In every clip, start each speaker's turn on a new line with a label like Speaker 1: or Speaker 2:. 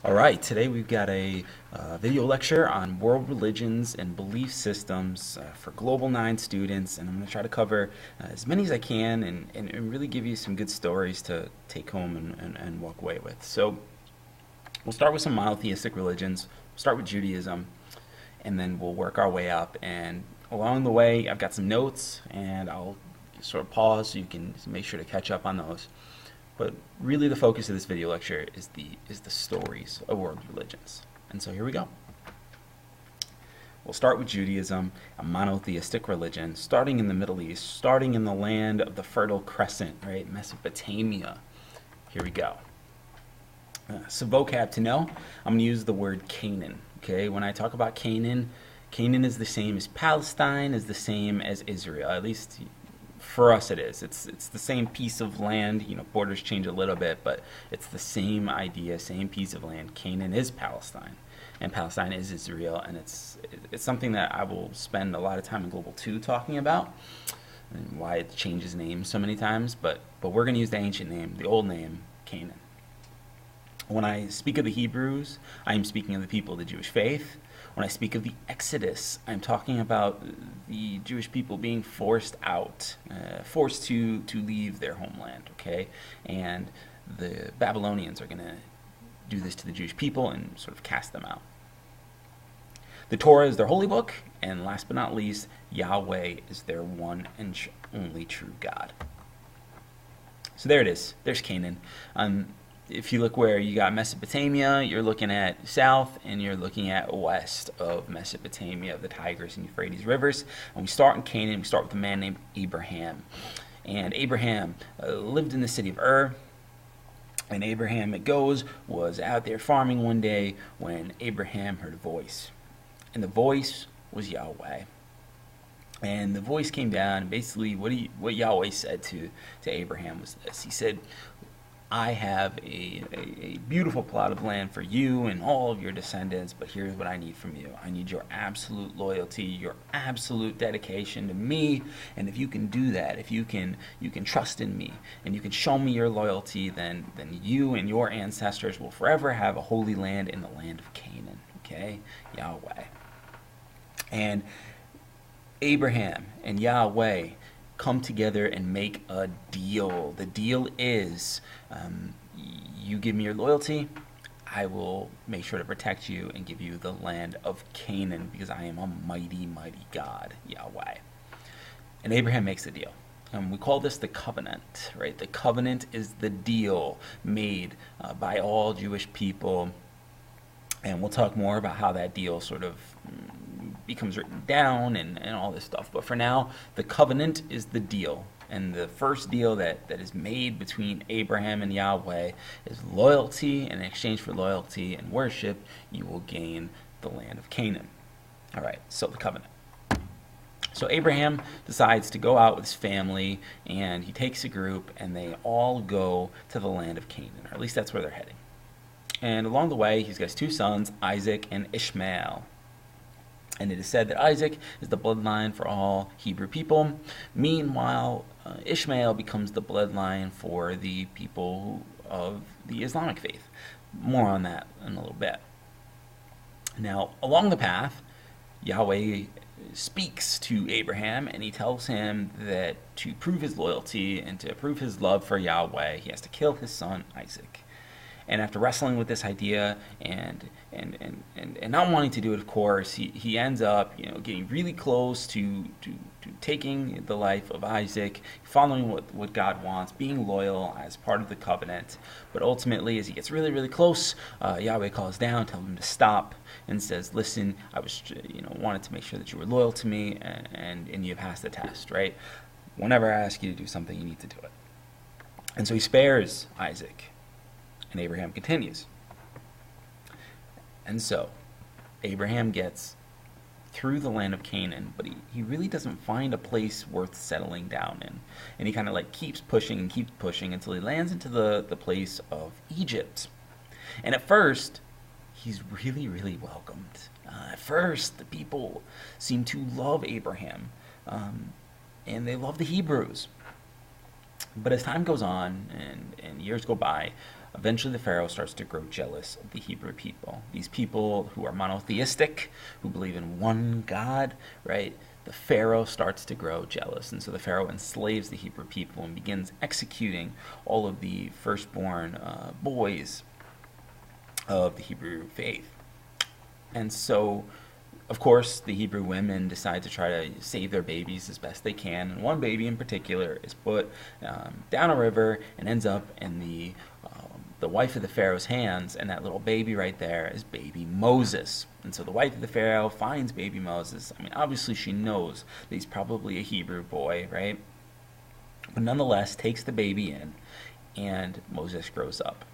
Speaker 1: All right, today we've got a video lecture on world religions and belief systems for Global 9 students, and I'm going to try to cover as many as I can and really give you some good stories to take home and walk away with. So we'll start with some monotheistic religions, we'll start with Judaism, and then we'll work our way up. And along the way, I've got some notes, and I'll sort of pause so you can make sure to catch up on those. But really the focus of this video lecture is the stories of world religions. And so here we go. We'll start with Judaism, a monotheistic religion, starting in the Middle East, starting in the land of the Fertile Crescent, right? Mesopotamia. Here we go. So vocab to know, I'm going to use the word Canaan. Okay, when I talk about Canaan, Canaan is the same as Palestine, is the same as Israel, at least for us it is. It's the same piece of land. You know, borders change a little bit, but it's the same idea, same piece of land. Canaan is Palestine, and Palestine is Israel, and it's something that I will spend a lot of time in Global 2 talking about, and why it changes names so many times, but we're going to use the ancient name, the old name, Canaan. When I speak of the Hebrews, I am speaking of the people of the Jewish faith. When I speak of the Exodus, I'm talking about the Jewish people being forced out, forced to leave their homeland, okay? And the Babylonians are going to do this to the Jewish people and sort of cast them out. The Torah is their holy book, and last but not least, Yahweh is their one and only true God. So there it is. There's Canaan. If you look where you got Mesopotamia, you're looking at south, and you're looking at west of Mesopotamia, of the Tigris and Euphrates rivers. And we start in Canaan. We start with a man named Abraham. And Abraham lived in the city of Ur. And Abraham, it goes, was out there farming one day when Abraham heard a voice. And the voice was Yahweh. And the voice came down, and basically what Yahweh said to Abraham was this. He said, I have a beautiful plot of land for you and all of your descendants, but here's what I need from you. I need your absolute loyalty, your absolute dedication to me, and if you can do that, if you can trust in me, and you can show me your loyalty, then you and your ancestors will forever have a holy land in the land of Canaan, okay? Yahweh. And Abraham and Yahweh come together and make a deal. The deal is, you give me your loyalty, I will make sure to protect you and give you the land of Canaan, because I am a mighty, mighty God, Yahweh. And Abraham makes the deal. We call this the covenant, right? The covenant is the deal made by all Jewish people. And we'll talk more about how that deal sort of becomes written down and all this stuff. But for now, the covenant is the deal. And the first deal that is made between Abraham and Yahweh is loyalty, and in exchange for loyalty and worship, you will gain the land of Canaan. All right, so the covenant. So Abraham decides to go out with his family, and he takes a group, and they all go to the land of Canaan, or at least that's where they're heading. And along the way, he's got his two sons, Isaac and Ishmael. And it is said that Isaac is the bloodline for all Hebrew people. Meanwhile, Ishmael becomes the bloodline for the people of the Islamic faith. More on that in a little bit. Now, along the path, Yahweh speaks to Abraham, and he tells him that to prove his loyalty and to prove his love for Yahweh, he has to kill his son Isaac. And after wrestling with this idea and not wanting to do it, of course, he ends up, getting really close to taking the life of Isaac, following what God wants, being loyal as part of the covenant. But ultimately, as he gets really, really close, Yahweh calls down, tells him to stop, and says, "Listen, I was, wanted to make sure that you were loyal to me, and you passed the test, right? Whenever I ask you to do something, you need to do it." And so he spares Isaac. And Abraham continues. And so, Abraham gets through the land of Canaan, but he really doesn't find a place worth settling down in. And he kind of keeps pushing until he lands into the place of Egypt. And at first, he's really, really welcomed. At first, the people seem to love Abraham, and they love the Hebrews. But as time goes on and years go by, eventually the Pharaoh starts to grow jealous of the Hebrew people. These people who are monotheistic, who believe in one God, right? The Pharaoh starts to grow jealous, and so the Pharaoh enslaves the Hebrew people and begins executing all of the firstborn boys of the Hebrew faith. And so, of course, the Hebrew women decide to try to save their babies as best they can. And one baby in particular is put down a river and ends up in the wife of the Pharaoh's hands. And that little baby right there is baby Moses. And so the wife of the Pharaoh finds baby Moses. I mean, obviously she knows that he's probably a Hebrew boy, right? But nonetheless, takes the baby in, and Moses grows up.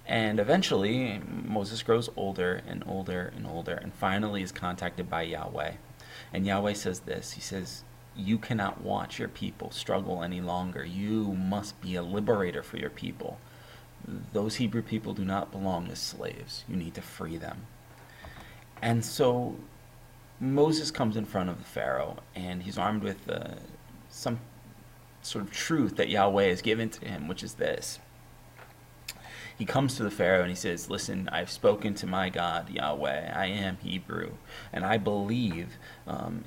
Speaker 1: And eventually, Moses grows older and older and older, and finally is contacted by Yahweh. And Yahweh says this, he says, you cannot watch your people struggle any longer. You must be a liberator for your people. Those Hebrew people do not belong as slaves. You need to free them. And so Moses comes in front of the Pharaoh, and he's armed with some sort of truth that Yahweh has given to him, which is this. He comes to the Pharaoh and he says, listen, I've spoken to my God, Yahweh. I am Hebrew, and I believe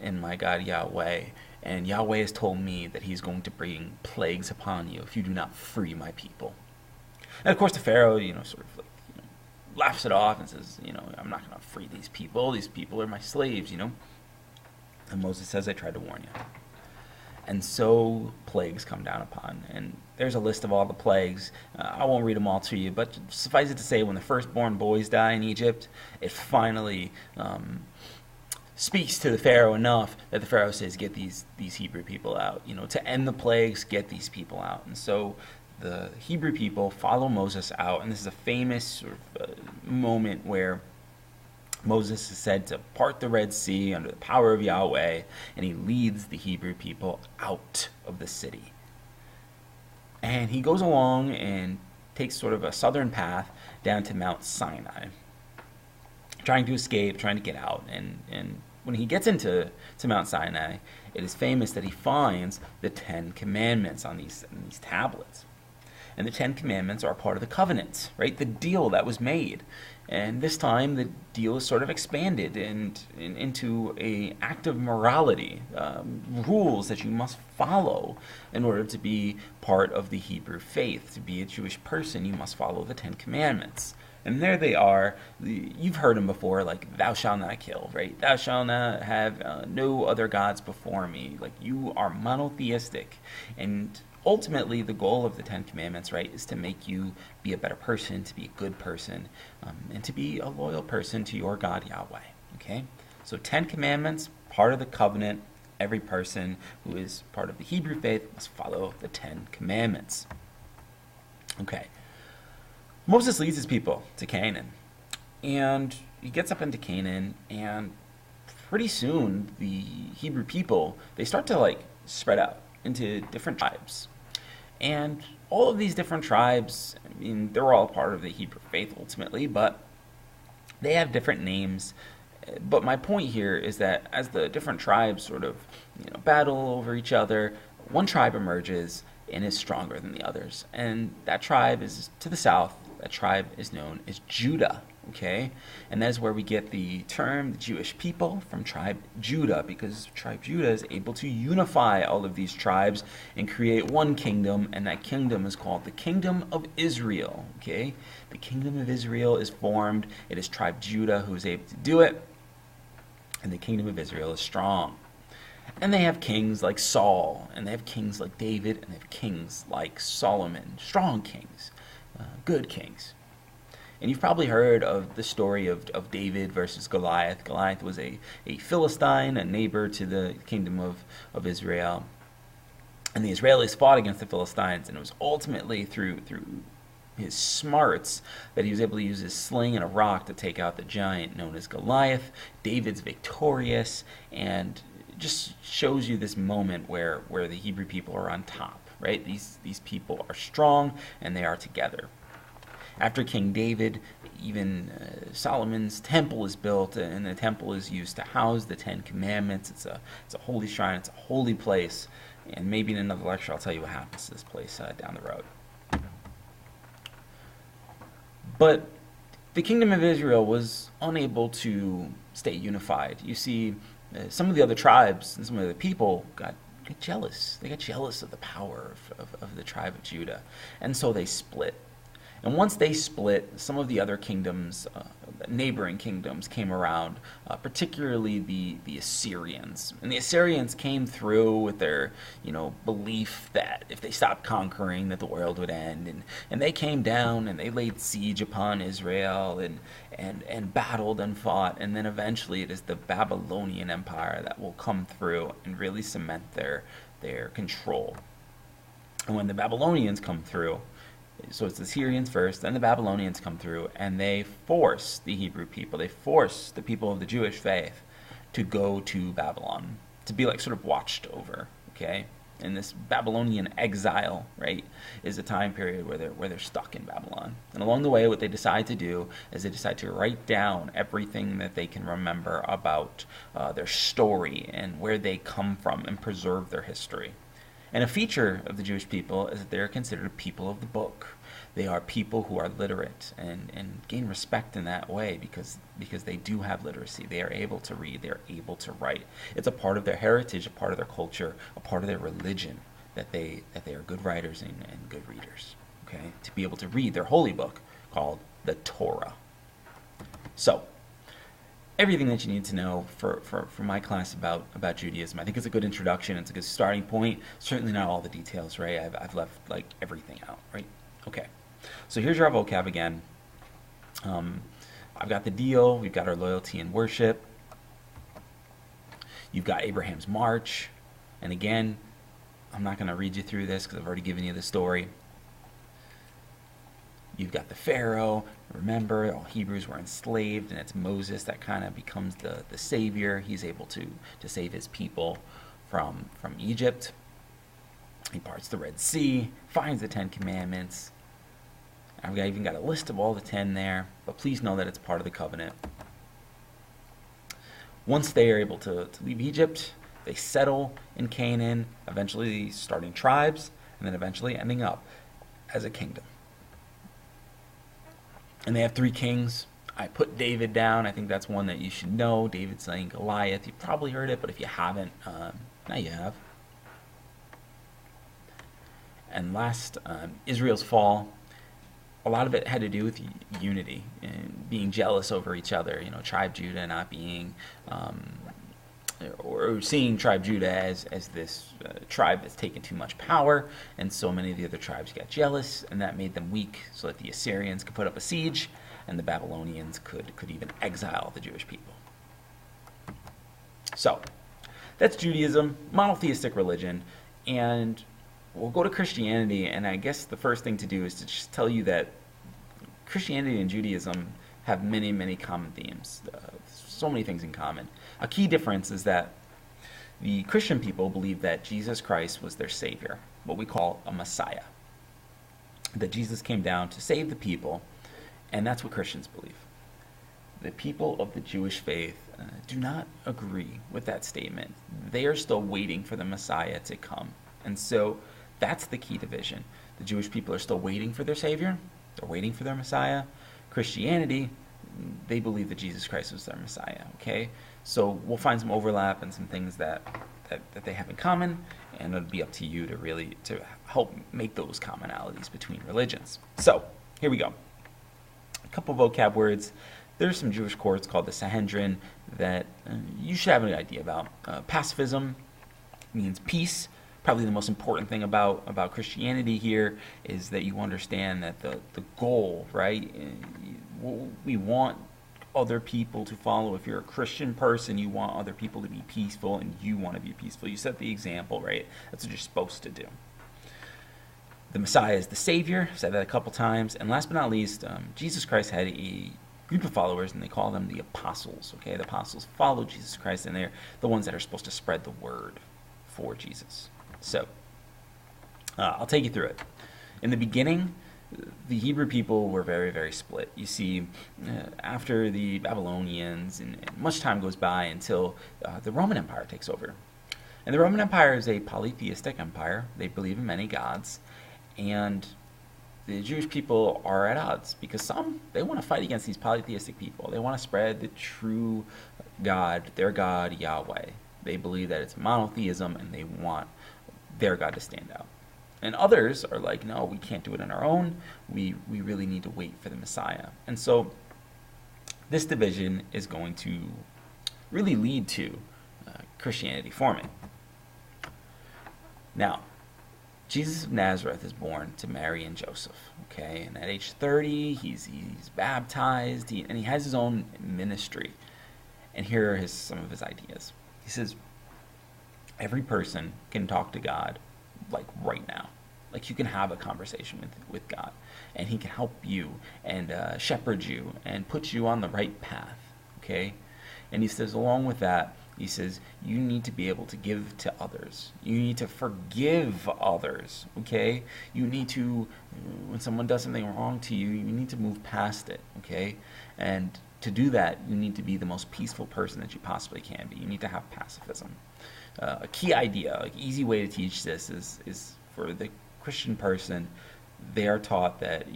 Speaker 1: in my God, Yahweh. And Yahweh has told me that he's going to bring plagues upon you if you do not free my people. And of course the Pharaoh, sort of laughs it off and says, I'm not going to free these people. These people are my slaves, And Moses says, I tried to warn you. And so plagues come down upon. And there's a list of all the plagues. I won't read them all to you, but suffice it to say, when the firstborn boys die in Egypt, it finally speaks to the Pharaoh enough that the Pharaoh says, get these Hebrew people out. To end the plagues, get these people out. And so the Hebrew people follow Moses out, and this is a famous sort of moment where Moses is said to part the Red Sea under the power of Yahweh, and he leads the Hebrew people out of the city. And he goes along and takes sort of a southern path down to Mount Sinai, trying to escape, trying to get out. And when he gets into Mount Sinai, it is famous that he finds the 10 Commandments on these tablets. And the 10 Commandments are part of the covenant, right? The deal that was made. And this time, the deal is sort of expanded into an act of morality, rules that you must follow in order to be part of the Hebrew faith. To be a Jewish person, you must follow the 10 Commandments. And there they are. You've heard them before, like, thou shalt not kill, right? Thou shalt not have no other gods before me. Like, you are monotheistic. And ultimately, the goal of the 10 Commandments, right, is to make you be a better person, to be a good person, and to be a loyal person to your God, Yahweh, okay? So 10 Commandments, part of the covenant. Every person who is part of the Hebrew faith must follow the 10 Commandments. Okay. Moses leads his people to Canaan, and he gets up into Canaan, and pretty soon the Hebrew people, they start to spread out into different tribes. And all of these different tribes, I mean, they're all part of the Hebrew faith ultimately, but they have different names. But my point here is that as the different tribes sort of battle over each other, one tribe emerges and is stronger than the others. And that tribe is to the south. That tribe is known as Judah, okay? And that is where we get the term the Jewish people from tribe Judah, because tribe Judah is able to unify all of these tribes and create one kingdom, and that kingdom is called the Kingdom of Israel, okay? The Kingdom of Israel is formed. It is tribe Judah who is able to do it, and the Kingdom of Israel is strong. And they have kings like Saul, and they have kings like David, and they have kings like Solomon, strong kings. Good kings. And you've probably heard of the story of David versus Goliath. Goliath was a Philistine, a neighbor to the kingdom of Israel. And the Israelis fought against the Philistines, and it was ultimately through his smarts that he was able to use his sling and a rock to take out the giant known as Goliath. David's victorious, and it just shows you this moment where the Hebrew people are on top. Right? These people are strong, and they are together. After King David, even Solomon's temple is built, and the temple is used to house the 10 Commandments. It's a holy shrine. It's a holy place. And maybe in another lecture, I'll tell you what happens to this place down the road. But the kingdom of Israel was unable to stay unified. You see, some of the other tribes and some of the people got jealous. They got jealous of the power of the tribe of Judah. And so they split. And once they split, some of the other kingdoms, neighboring kingdoms, came around, particularly the Assyrians. And the Assyrians came through with their, belief that if they stopped conquering, that the world would end. And they came down and they laid siege upon Israel and battled and fought. And then eventually it is the Babylonian Empire that will come through and really cement their control. And when the Babylonians come through, so it's the Assyrians first, then the Babylonians come through, and they force the Hebrew people, they force the people of the Jewish faith to go to Babylon, to be like sort of watched over, okay? And this Babylonian exile, right, is a time period where they're stuck in Babylon. And along the way, what they decide to do is they decide to write down everything that they can remember about their story and where they come from and preserve their history. And a feature of the Jewish people is that they are considered people of the book. They are people who are literate and gain respect in that way because they do have literacy. They are able to read. They are able to write. It's a part of their heritage, a part of their culture, a part of their religion that they are good writers and good readers. Okay, to be able to read their holy book called the Torah. So, everything that you need to know for my class about Judaism. I think it's a good introduction. It's a good starting point. Certainly not all the details, right? I've left like everything out, right? Okay. So here's our vocab again. I've got the deal. We've got our loyalty and worship. You've got Abraham's march. And again, I'm not going to read you through this because I've already given you the story. You've got the Pharaoh. Remember, all Hebrews were enslaved, and it's Moses that kind of becomes the savior. He's able to save his people from Egypt. He parts the Red Sea, finds the 10 Commandments. I've even got a list of all the 10 there, but please know that it's part of the covenant. Once they are able to leave Egypt, they settle in Canaan, eventually starting tribes, and then eventually ending up as a kingdom. And they have 3 kings. I put David down. I think that's one that you should know. David slaying Goliath. You've probably heard it, but if you haven't, now you have. And last, Israel's fall. A lot of it had to do with unity and being jealous over each other. Tribe Judah not being, or seeing Tribe Judah as this tribe that's taken too much power, and so many of the other tribes got jealous, and that made them weak, so that the Assyrians could put up a siege, and the Babylonians could even exile the Jewish people. So, that's Judaism, monotheistic religion, and we'll go to Christianity, and I guess the first thing to do is to just tell you that Christianity and Judaism have many, many common themes, so many things in common. A key difference is that the Christian people believe that Jesus Christ was their Savior, what we call a Messiah. That Jesus came down to save the people, and that's what Christians believe. The people of the Jewish faith do not agree with that statement. They are still waiting for the Messiah to come. And so that's the key division. The Jewish people are still waiting for their Savior. They're waiting for their Messiah. Christianity, they believe that Jesus Christ was their Messiah, okay? So we'll find some overlap and some things that they have in common, and it'll be up to you to help make those commonalities between religions. So, here we go. A couple vocab words. There's some Jewish courts called the Sanhedrin that you should have an idea about. Pacifism means peace. Probably the most important thing about Christianity here is that you understand that the goal, right? We want other people to follow. If you're a Christian person, you want other people to be peaceful, and you want to be peaceful. You set the example, right? That's what you're supposed to do. The Messiah is the Savior. I've said that a couple times. And last but not least, Jesus Christ had a group of followers, and they call them the apostles. Okay, the apostles follow Jesus Christ, and they're the ones that are supposed to spread the word for Jesus. So, I'll take you through it. In the beginning, the Hebrew people were very, very split. You see, after the Babylonians, and much time goes by until the Roman Empire takes over. And the Roman Empire is a polytheistic empire. They believe in many gods. And the Jewish people are at odds because some, they want to fight against these polytheistic people. They want to spread the true God, their God, Yahweh. They believe that it's monotheism and they want their God to stand out. And others are like, no, we can't do it on our own. We really need to wait for the Messiah. And so this division is going to really lead to Christianity forming. Now, Jesus of Nazareth is born to Mary and Joseph, okay? And at age 30, he's baptized, and he has his own ministry. And here are some of his ideas. He says, every person can talk to God, like right now. Like you can have a conversation with God, and he can help you and shepherd you and put you on the right path, okay? And he says, along with that, he says, you need to be able to give to others. You need to forgive others, okay? You need to, when someone does something wrong to you, you need to move past it, okay? And to do that, you need to be the most peaceful person that you possibly can be. You need to have pacifism. A key idea, like easy way to teach this is for the Christian person, they are taught that,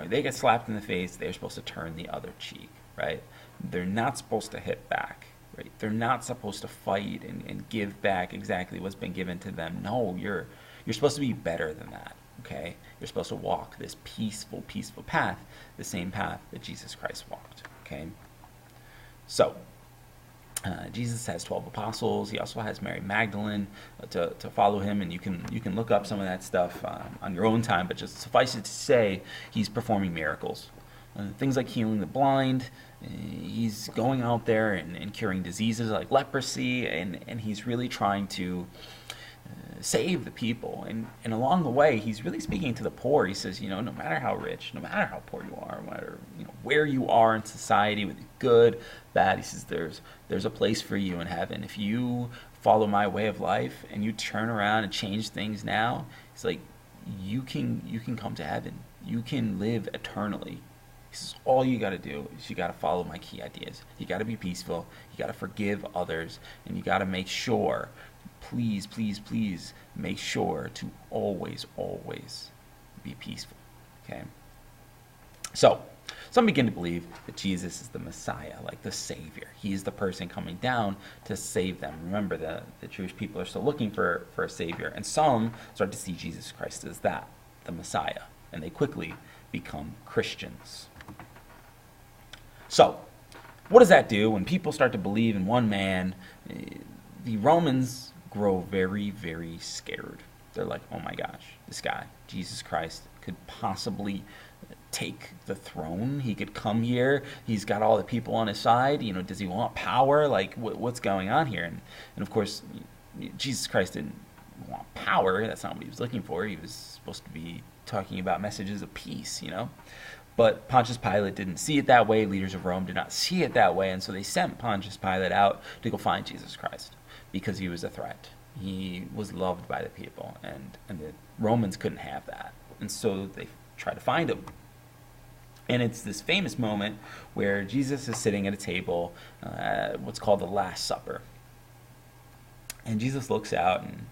Speaker 1: they get slapped in the face, they're supposed to turn the other cheek, right? They're not supposed to hit back. Right? They're not supposed to fight and give back exactly what's been given to them. No, you're supposed to be better than that, okay? You're supposed to walk this peaceful path, the same path that Jesus Christ walked, okay? So, Jesus has 12 apostles. He also has Mary Magdalene to follow him, and you can look up some of that stuff on your own time, but just suffice it to say, he's performing miracles. Things like healing the blind. He's going out there and curing diseases like leprosy, and he's really trying to save the people. And along the way, he's really speaking to the poor. He says, no matter how rich, no matter how poor you are, no matter where you are in society, with good, bad, he says there's a place for you in heaven. If you follow my way of life and you turn around and change things now, it's like you can come to heaven. You can live eternally. He says, all you got to do is you got to follow my key ideas. You got to be peaceful. You got to forgive others. And you got to make sure, please make sure to always be peaceful. Okay? So, some begin to believe that Jesus is the Messiah, like the Savior. He is the person coming down to save them. Remember, the Jewish people are still looking for a Savior. And some start to see Jesus Christ as that, the Messiah. And they quickly become Christians. So, what does that do when people start to believe in one man? The Romans grow very, very scared. They're like, oh my gosh, this guy, Jesus Christ, could possibly take the throne. He could come here. He's got all the people on his side. Does he want power? Like, what's going on here? And of course, Jesus Christ didn't want power. That's not what he was looking for. He was supposed to be talking about messages of peace, But Pontius Pilate didn't see it that way. Leaders of Rome did not see it that way. And so they sent Pontius Pilate out to go find Jesus Christ because he was a threat. He was loved by the people. And the Romans couldn't have that. And so they tried to find him. And it's this famous moment where Jesus is sitting at a table, what's called the Last Supper. And Jesus looks out and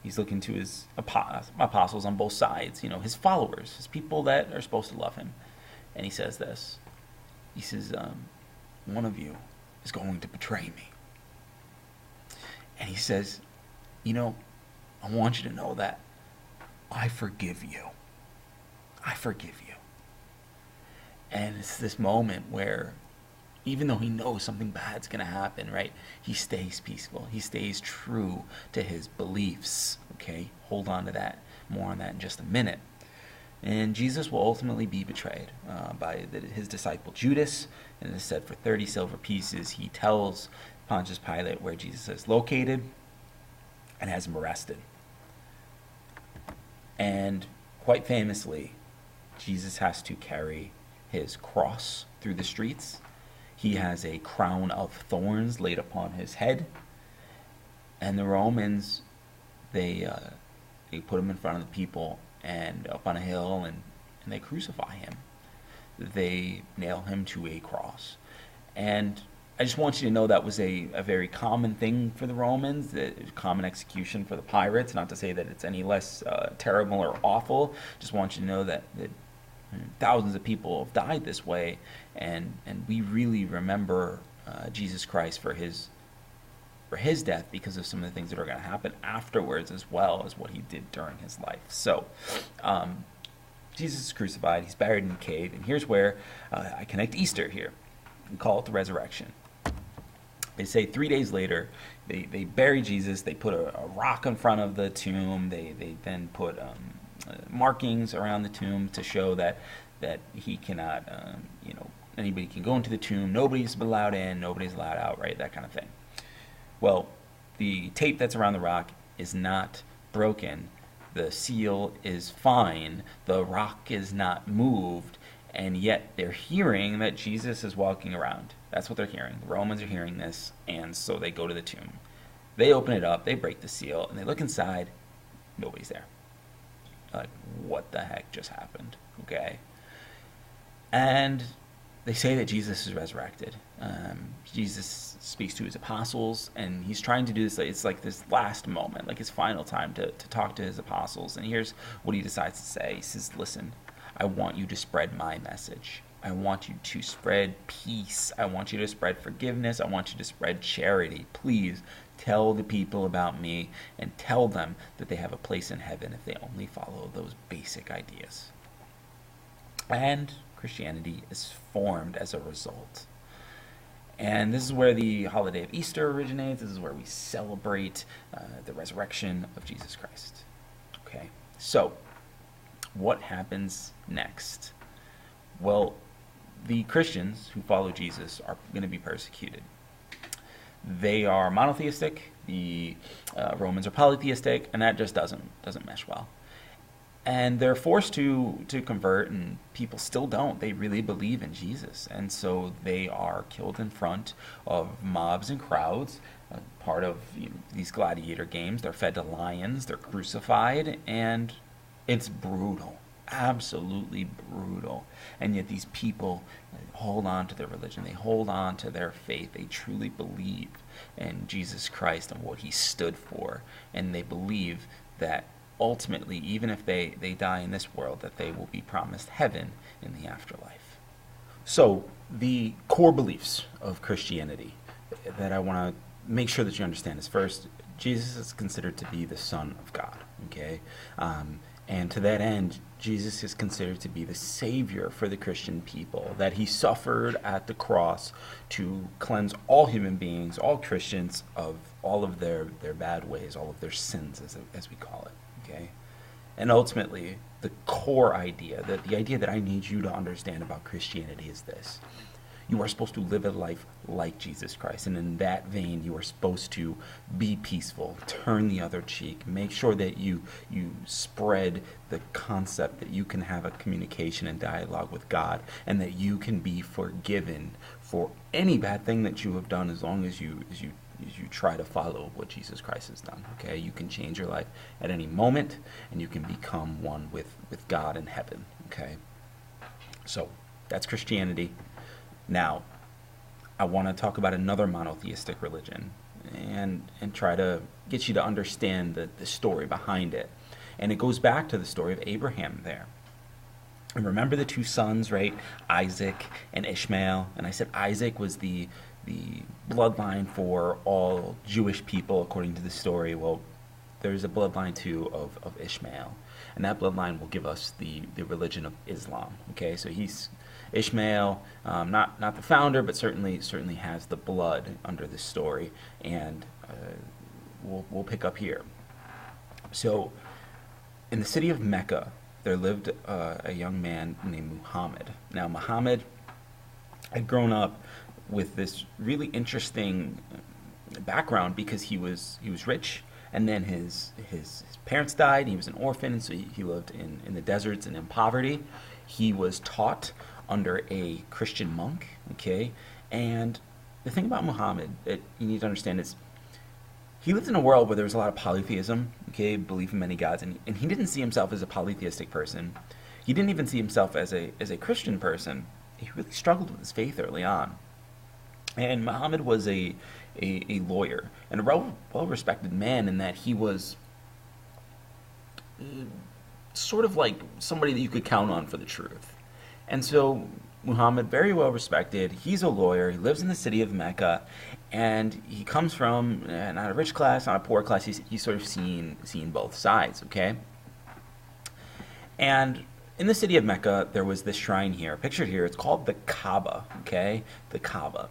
Speaker 1: he's looking to his apostles on both sides, his followers, his people that are supposed to love him. And he says this. He says, one of you is going to betray me. And he says, I want you to know that I forgive you. I forgive you. And it's this moment where, even though he knows something bad's going to happen, right, he stays peaceful. He stays true to his beliefs, okay? Hold on to that. More on that in just a minute. And Jesus will ultimately be betrayed by his disciple Judas. And it's said for 30 silver pieces, he tells Pontius Pilate where Jesus is located and has him arrested. And quite famously, Jesus has to carry his cross through the streets. He has a crown of thorns laid upon his head. And the Romans, they put him in front of the people and up on a hill, and they crucify him. They nail him to a cross. And I just want you to know that was a very common thing for the Romans, a common execution for the pirates. Not to say that it's any less terrible or awful. Just want you to know that Thousands of people have died this way, and we really remember Jesus Christ for his death because of some of the things that are going to happen afterwards, as well as what he did during his life. So Jesus is crucified, he's buried in a cave, and here's where I connect Easter here and call it the resurrection. They say 3 days later, they bury Jesus, they put a rock in front of the tomb, they then put markings around the tomb to show that he cannot, anybody can go into the tomb, nobody's allowed in, nobody's allowed out, right, that kind of thing. Well, the tape that's around the rock is not broken, the seal is fine, the rock is not moved, and yet they're hearing that Jesus is walking around. That's what they're hearing. The Romans are hearing this, and so they go to the tomb. They open it up, they break the seal, and they look inside. Nobody's there. Like, what the heck just happened? Okay. And they say that Jesus is resurrected. Jesus speaks to his apostles, and he's trying to do this. It's like this last moment, like his final time to talk to his apostles. And here's what he decides to say. He says, listen, I want you to spread my message. I want you to spread peace. I want you to spread forgiveness. I want you to spread charity. Please tell the people about me and tell them that they have a place in heaven if they only follow those basic ideas. And Christianity is formed as a result. And this is where the holiday of Easter originates. This is where we celebrate the resurrection of Jesus Christ. Okay, so what happens next? Well, the Christians who follow Jesus are going to be persecuted. They are monotheistic, the Romans are polytheistic, and that just doesn't mesh well. And they're forced to convert, and people still don't. They really believe in Jesus, and so they are killed in front of mobs and crowds, part of these gladiator games. They're fed to lions, they're crucified, and it's brutal. Absolutely brutal. And yet these people hold on to their religion, they hold on to their faith, they truly believe in Jesus Christ and what he stood for, and they believe that ultimately, even if they die in this world, that they will be promised heaven in the afterlife. So the core beliefs of Christianity that I want to make sure that you understand is, first, Jesus is considered to be the Son of God, okay? And to that end, Jesus is considered to be the Savior for the Christian people, that he suffered at the cross to cleanse all human beings, all Christians, of all of their bad ways, all of their sins, as we call it, okay? And ultimately, the core idea, the idea that I need you to understand about Christianity is this. You are supposed to live a life like Jesus Christ, and in that vein, you are supposed to be peaceful, turn the other cheek, make sure that you spread the concept that you can have a communication and dialogue with God, and that you can be forgiven for any bad thing that you have done, as long as you try to follow what Jesus Christ has done. Okay, you can change your life at any moment, and you can become one with God in heaven. Okay, so that's Christianity. Now, I want to talk about another monotheistic religion and try to get you to understand the story behind it. And it goes back to the story of Abraham there. And remember the two sons, right? Isaac and Ishmael. And I said Isaac was the bloodline for all Jewish people according to the story. Well, there's a bloodline too of Ishmael. And that bloodline will give us the religion of Islam. Okay, so he's Ishmael, not the founder, but certainly has the blood under this story, and we'll pick up here. So, in the city of Mecca, there lived a young man named Muhammad. Now, Muhammad had grown up with this really interesting background because he was rich, and then his parents died. He was an orphan, and so he lived in the deserts and in poverty. He was taught under a Christian monk, okay? And the thing about Muhammad that you need to understand is he lived in a world where there was a lot of polytheism, okay, belief in many gods, and he didn't see himself as a polytheistic person. He didn't even see himself as a Christian person. He really struggled with his faith early on. And Muhammad was a lawyer and a well-respected man in that he was sort of like somebody that you could count on for the truth. And so Muhammad, very well respected, he's a lawyer, he lives in the city of Mecca, and he comes from not a rich class, not a poor class. He's sort of seen both sides, okay? And in the city of Mecca, there was this shrine here, pictured here. It's called the Kaaba, okay? The Kaaba.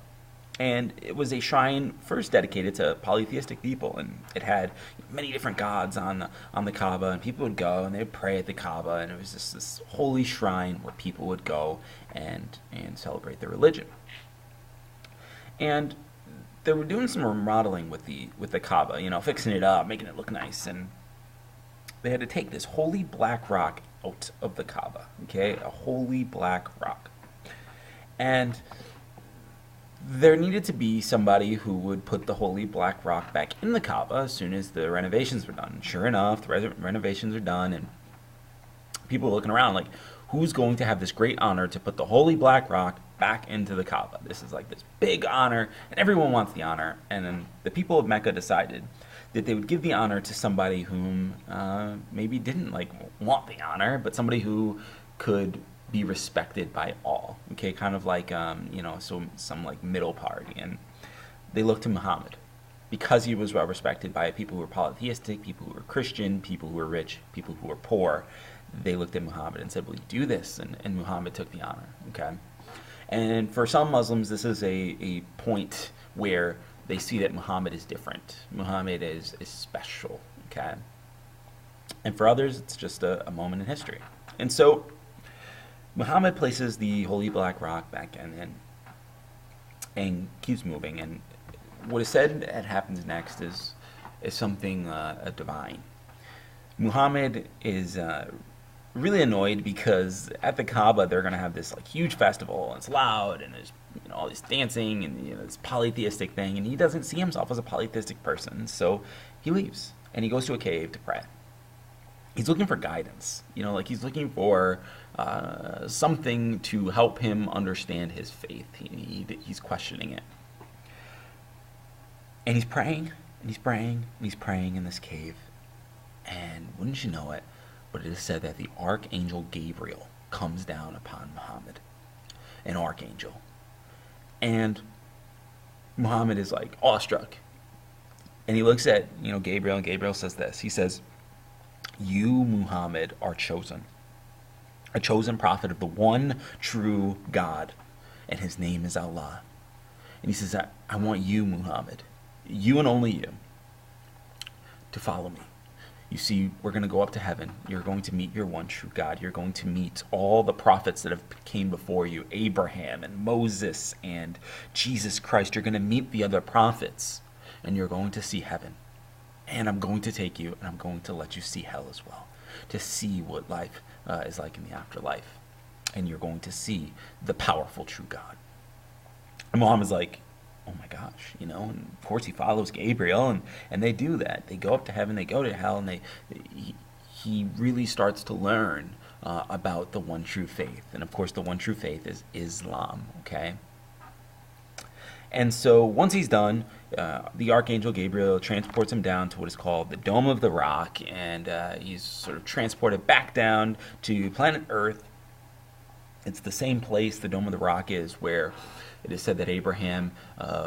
Speaker 1: And it was a shrine first dedicated to polytheistic people, and it had many different gods on the Kaaba, and people would go and they would pray at the Kaaba, and it was just this holy shrine where people would go and celebrate their religion. And they were doing some remodeling with the Kaaba, fixing it up, making it look nice, and they had to take this holy black rock out of the Kaaba, okay? A holy black rock. And there needed to be somebody who would put the holy black rock back in the Kaaba as soon as the renovations were done. Sure enough, the renovations are done, and people are looking around like, who's going to have this great honor to put the holy black rock back into the Kaaba? This is like this big honor, and everyone wants the honor. And then the people of Mecca decided that they would give the honor to somebody whom maybe didn't want the honor, but somebody who could be respected by all. Okay, kind of like some like middle party. And they looked to Muhammad because he was well respected by people who were polytheistic, people who were Christian, people who were rich, people who were poor. They looked at Muhammad and said, "Will you do this?" And Muhammad took the honor. Okay, and for some Muslims, this is a point where they see that Muhammad is different. Muhammad is special. Okay, and for others, it's just a moment in history. And so Muhammad places the holy black rock back in and keeps moving. And what is said that happens next is something divine. Muhammad is really annoyed because at the Kaaba they're going to have this huge festival, and it's loud, and there's all this dancing and this polytheistic thing, and he doesn't see himself as a polytheistic person, so he leaves and he goes to a cave to pray. He's looking for guidance, he's looking for something to help him understand his faith. He's questioning it. And he's praying, and he's praying, and he's praying in this cave. And wouldn't you know it, but it is said that the Archangel Gabriel comes down upon Muhammad. An archangel. And Muhammad is awestruck. And he looks at, Gabriel, and Gabriel says this. He says, "You, Muhammad, are chosen. A chosen prophet of the one true God, and his name is Allah." And he says, I want you, Muhammad, you and only you, to follow me. You see, we're going to go up to heaven. You're going to meet your one true God. You're going to meet all the prophets that have came before you, Abraham and Moses and Jesus Christ. You're going to meet the other prophets, and you're going to see heaven. And I'm going to take you, and I'm going to let you see hell as well, to see what life is like in the afterlife. And you're going to see the powerful true God. And Muhammad's like, oh my gosh, and of course he follows Gabriel, and they do that. They go up to heaven, they go to hell, and he really starts to learn about the one true faith. And of course the one true faith is Islam, okay? And so once he's done, the Archangel Gabriel transports him down to what is called the Dome of the Rock, and he's sort of transported back down to planet Earth. It's the same place the Dome of the Rock is, where it is said that Abraham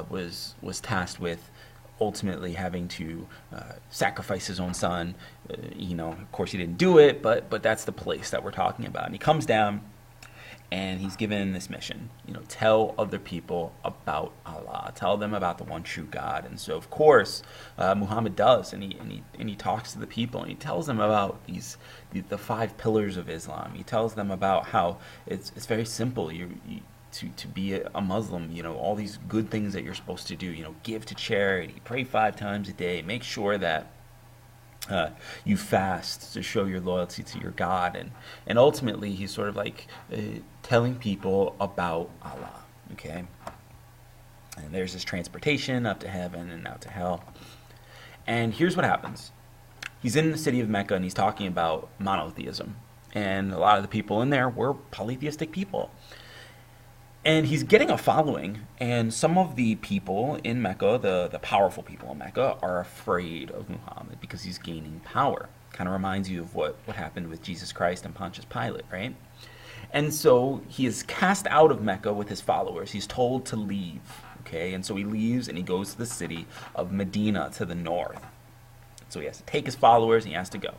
Speaker 1: was tasked with ultimately having to sacrifice his own son. Of course he didn't do it, but that's the place that we're talking about. And he comes down, and he's given this mission, tell other people about Allah, tell them about the one true God. And so of course Muhammad does, and he talks to the people, and he tells them about the 5 pillars of Islam. He tells them about how it's very simple. To be a Muslim, all these good things that you're supposed to do, give to charity, pray 5 times a day, make sure that you fast to show your loyalty to your God, and ultimately he's sort of telling people about Allah, okay? And there's this transportation up to heaven and out to hell. And here's what happens. He's in the city of Mecca, and he's talking about monotheism, and a lot of the people in there were polytheistic people. And he's getting a following, and some of the people in Mecca, the powerful people in Mecca, are afraid of Muhammad because he's gaining power. Kind of reminds you of what happened with Jesus Christ and Pontius Pilate, right? And so he is cast out of Mecca with his followers. He's told to leave. Okay, and so he leaves and he goes to the city of Medina to the north. So he has to take his followers and he has to go.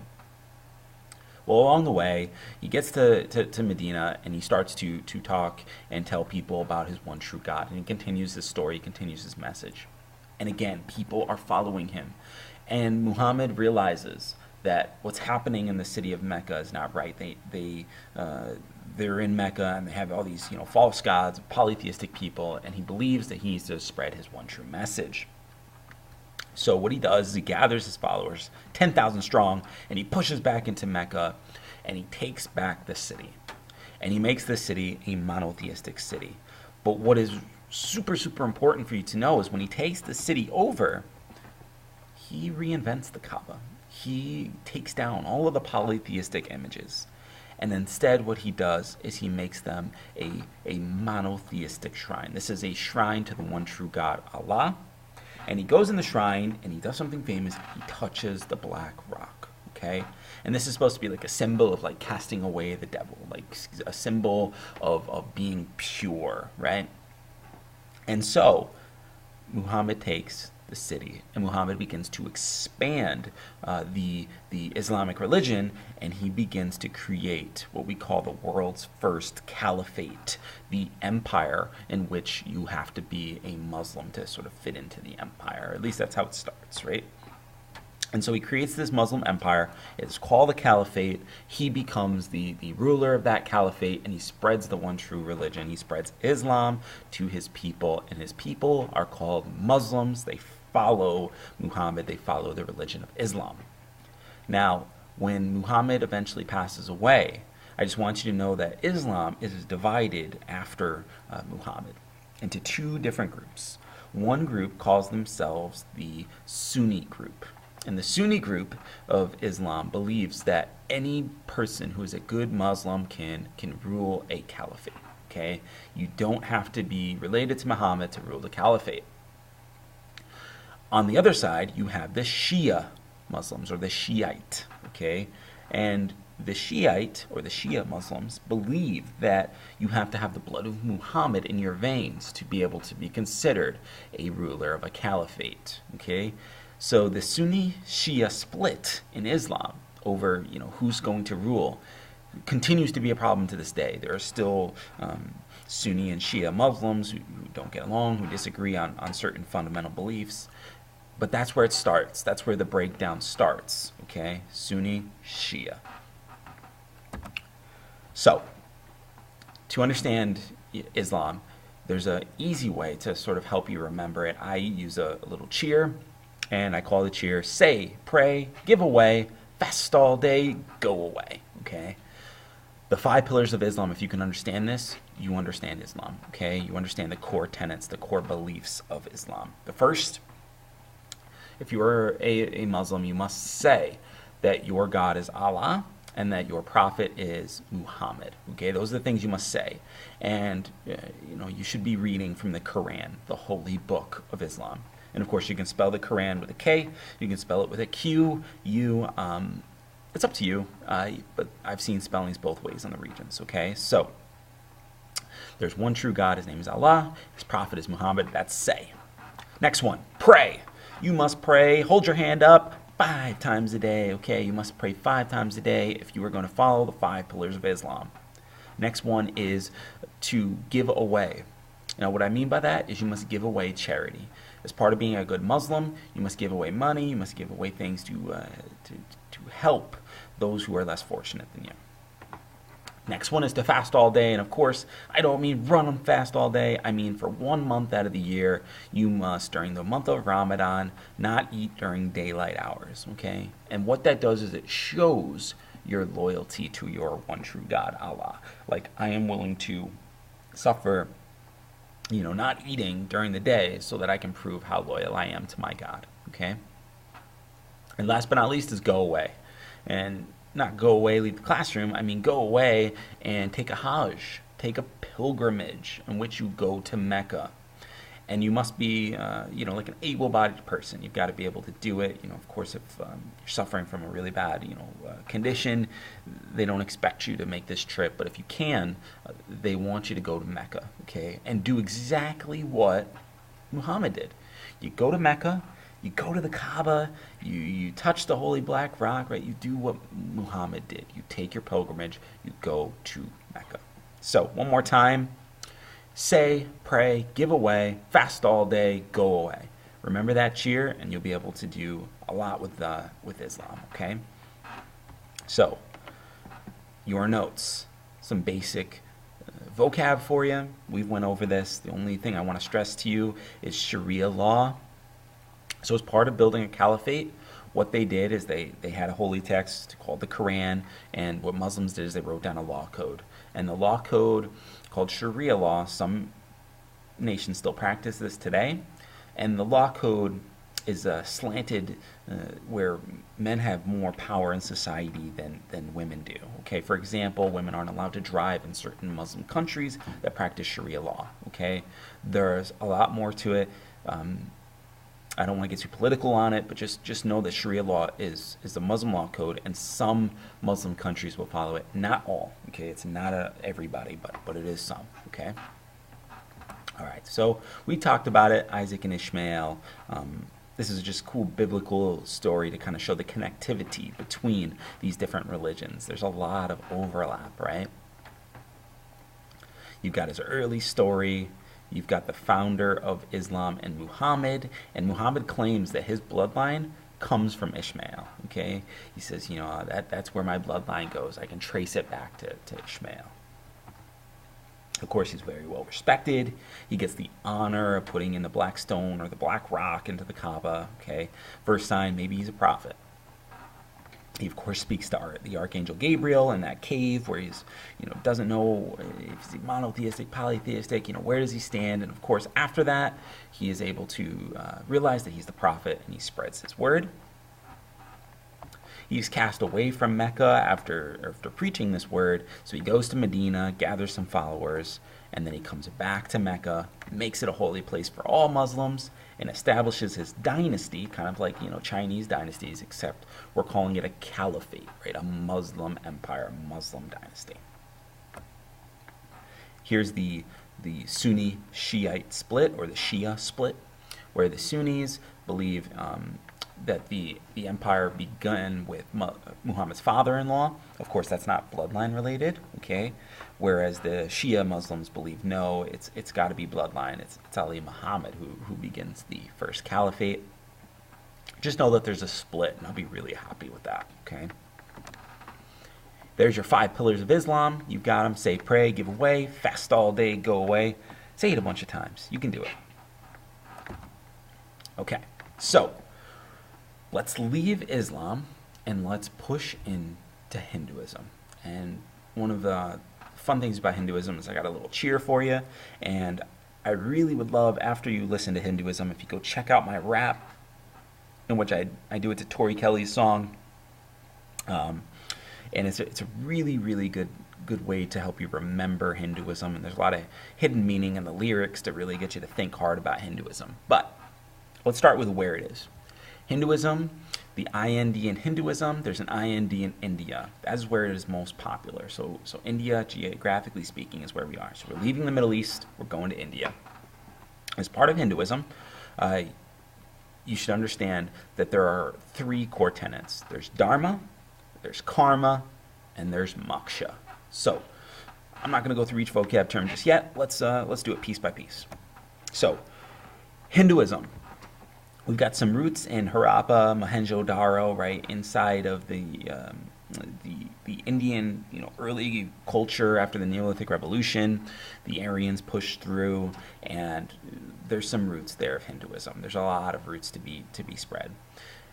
Speaker 1: Well, along the way, he gets to Medina and he starts to talk and tell people about his one true God. And he continues his story, he continues his message. And again, people are following him. And Muhammad realizes that what's happening in the city of Mecca is not right. They're in Mecca and they have all these false gods, polytheistic people, and he believes that he needs to spread his one true message. So what he does is he gathers his followers, 10,000 strong, and he pushes back into Mecca, and he takes back the city. And he makes the city a monotheistic city. But what is super, super important for you to know is when he takes the city over, he reinvents the Kaaba. He takes down all of the polytheistic images. And instead what he does is he makes them a monotheistic shrine. This is a shrine to the one true God, Allah. And he goes in the shrine and he does something famous. He touches the black rock, okay? And this is supposed to be like a symbol of like casting away the devil, like a symbol of being pure, right? And so Muhammad takes the city and Muhammad begins to expand the Islamic religion, and he begins to create what we call the world's first caliphate, the empire in which you have to be a Muslim to sort of fit into the empire. At least that's how it starts, right? And so he creates this Muslim empire. It's called the caliphate. He becomes the ruler of that caliphate, and he spreads the one true religion. He spreads Islam to his people, and his people are called Muslims. They follow Muhammad. They follow the religion of Islam. Now, when Muhammad eventually passes away, I just want you to know that Islam is divided after Muhammad into two different groups. One group calls themselves the Sunni group. And the Sunni group of Islam believes that any person who is a good Muslim can rule a caliphate. Okay? You don't have to be related to Muhammad to rule the caliphate. On the other side, you have the Shia Muslims, or the Shiite, okay? And the Shiite, or the Shia Muslims, believe that you have to have the blood of Muhammad in your veins to be able to be considered a ruler of a caliphate, okay? So the Sunni-Shia split in Islam over, who's going to rule continues to be a problem to this day. There are still Sunni and Shia Muslims who don't get along, who disagree on certain fundamental beliefs. But that's where it starts. That's where the breakdown starts, okay? Sunni, Shia. So, to understand Islam, there's an easy way to sort of help you remember it. I use a little cheer, and I call the cheer, say, pray, give away, fast all day, go away, okay? The 5 pillars of Islam, if you can understand this, you understand Islam, okay? You understand the core tenets, the core beliefs of Islam. The first, if you are a Muslim, you must say that your God is Allah and that your prophet is Muhammad. Okay, those are the things you must say. And you should be reading from the Quran, the holy book of Islam. And of course, you can spell the Quran with a K. You can spell it with a Q, U. It's up to you. But I've seen spellings both ways on the regions. Okay, so there's one true God. His name is Allah. His prophet is Muhammad. That's say. Next one, pray. You must pray, hold your hand up 5 times a day, okay? You must pray 5 times a day if you are going to follow the 5 pillars of Islam. Next one is to give away. Now, what I mean by that is you must give away charity. As part of being a good Muslim, you must give away money, you must give away things to help those who are less fortunate than you. Next one is to fast all day, and of course, I don't mean run and fast all day. I mean for 1 month out of the year, you must, during the month of Ramadan, not eat during daylight hours, okay? And what that does is it shows your loyalty to your one true God, Allah. Like, I am willing to suffer, not eating during the day so that I can prove how loyal I am to my God, okay? And last but not least is go away. And not go away, leave the classroom. I mean, go away and take a Hajj, take a pilgrimage in which you go to Mecca. And you must be, like an able-bodied person. You've got to be able to do it. Of course, if you're suffering from a really bad, condition, they don't expect you to make this trip. But if you can, they want you to go to Mecca, okay, and do exactly what Muhammad did. You go to Mecca, you go to the Kaaba, you touch the holy black rock, right? You do what Muhammad did. You take your pilgrimage, you go to Mecca. So, one more time. Say, pray, give away, fast all day, go away. Remember that cheer, and you'll be able to do a lot with Islam, okay? So, your notes, some basic vocab for you. We went over this. The only thing I want to stress to you is Sharia law. So as part of building a caliphate, what they did is they had a holy text called the Quran, and what Muslims did is they wrote down a law code. And the law code called Sharia law, some nations still practice this today, and the law code is slanted where men have more power in society than women do. Okay, for example, women aren't allowed to drive in certain Muslim countries that practice Sharia law. Okay, there's a lot more to it. I don't want to get too political on it, but just know that Sharia law is the Muslim law code, and some Muslim countries will follow it. Not all, okay? It's not everybody, but it is some, okay? All right, so we talked about it, Isaac and Ishmael. This is just a cool biblical story to kind of show the connectivity between these different religions. There's a lot of overlap, right? You've got his early story. You've got the founder of Islam and Muhammad claims that his bloodline comes from Ishmael, okay? He says, that's where my bloodline goes. I can trace it back to Ishmael. Of course, he's very well respected. He gets the honor of putting in the black stone or the black rock into the Kaaba, okay? First sign, maybe he's a prophet. He, of course, speaks to the Archangel Gabriel in that cave where he's, doesn't know if he's monotheistic, polytheistic, where does he stand? And, of course, after that, he is able to realize that he's the prophet, and he spreads his word. He's cast away from Mecca after preaching this word, so he goes to Medina, gathers some followers, and then he comes back to Mecca, makes it a holy place for all Muslims, and establishes his dynasty, kind of like, Chinese dynasties, except we're calling it a caliphate, right? A Muslim empire, a Muslim dynasty. Here's the Sunni Shiite split, or the Shia split, where the Sunnis believe that the empire began with Muhammad's father-in-law. Of course, that's not bloodline related, okay? Whereas the Shia Muslims believe, no, it's got to be bloodline. It's Ali Muhammad who begins the first caliphate. Just know that there's a split, and I'll be really happy with that, okay? There's your 5 pillars of Islam. You've got them. Say, pray, give away, fast all day, go away. Say it a bunch of times. You can do it. Okay, so let's leave Islam and let's push into Hinduism. And one of the fun things about Hinduism is I got a little cheer for you, and I really would love, after you listen to Hinduism, if you go check out my rap, in which I do it to Tori Kelly's song, and it's a really, really good way to help you remember Hinduism, and there's a lot of hidden meaning in the lyrics to really get you to think hard about Hinduism. But let's start with where it is. Hinduism, the IND in Hinduism, there's an IND in India. That's where it is most popular. So India, geographically speaking, is where we are. So we're leaving the Middle East, we're going to India. As part of Hinduism, you should understand that there are 3 core tenets. There's Dharma, there's Karma, and there's Moksha. So I'm not going to go through each vocab term just yet. Let's do it piece by piece. So Hinduism. We've got some roots in Harappa, Mohenjo-Daro, right, inside of the Indian, early culture after the Neolithic Revolution. The Aryans pushed through, and there's some roots there of Hinduism. There's a lot of roots to be spread.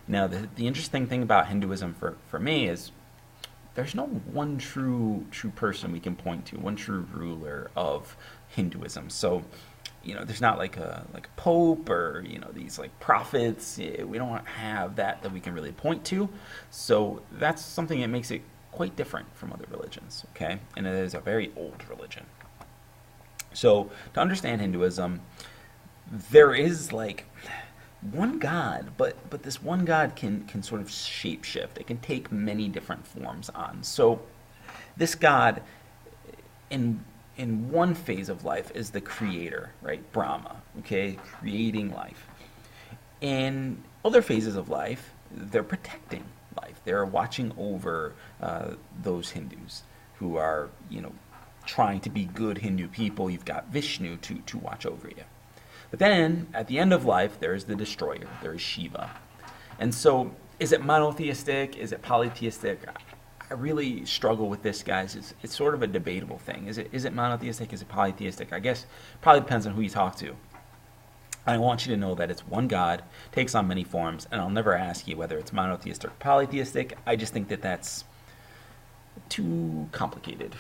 Speaker 1: Now, the interesting thing about Hinduism for me is there's no one true person we can point to, one true ruler of Hinduism. So, there's not like a pope or, these like prophets. We don't have that we can really point to. So that's something that makes it quite different from other religions, okay? And it is a very old religion. So to understand Hinduism, there is like one God, but this one God can sort of shape shift. It can take many different forms on. So this God in one phase of life is the creator, right? Brahma, okay, creating life. In other phases of life, they're protecting life. They're watching over those Hindus who are, trying to be good Hindu people. You've got Vishnu to watch over you. But then, at the end of life, there is the destroyer. There is Shiva. And so, is it monotheistic? Is it polytheistic? I really struggle with this, guys. It's sort of a debatable thing. Is it monotheistic? Is it polytheistic? I guess probably depends on who you talk to. I want you to know that it's one God, takes on many forms, and I'll never ask you whether it's monotheistic or polytheistic. I just think that that's too complicated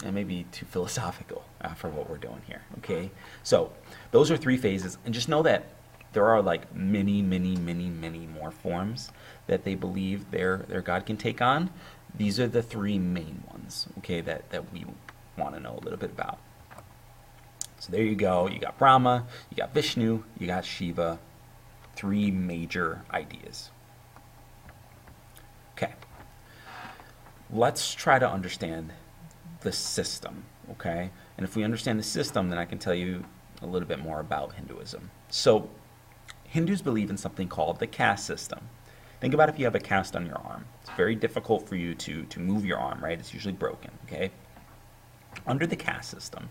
Speaker 1: and maybe too philosophical for what we're doing here, okay? So those are three phases, and just know that there are like many more forms that they believe their God can take on. These are the three main ones, okay, that we want to know a little bit about. So there you go. You got Brahma, you got Vishnu, you got Shiva. Three major ideas. Okay. Let's try to understand the system, okay? And if we understand the system, then I can tell you a little bit more about Hinduism. So Hindus believe in something called the caste system. Think about if you have a cast on your arm. It's very difficult for you to move your arm, right? It's usually broken, okay? Under the caste system,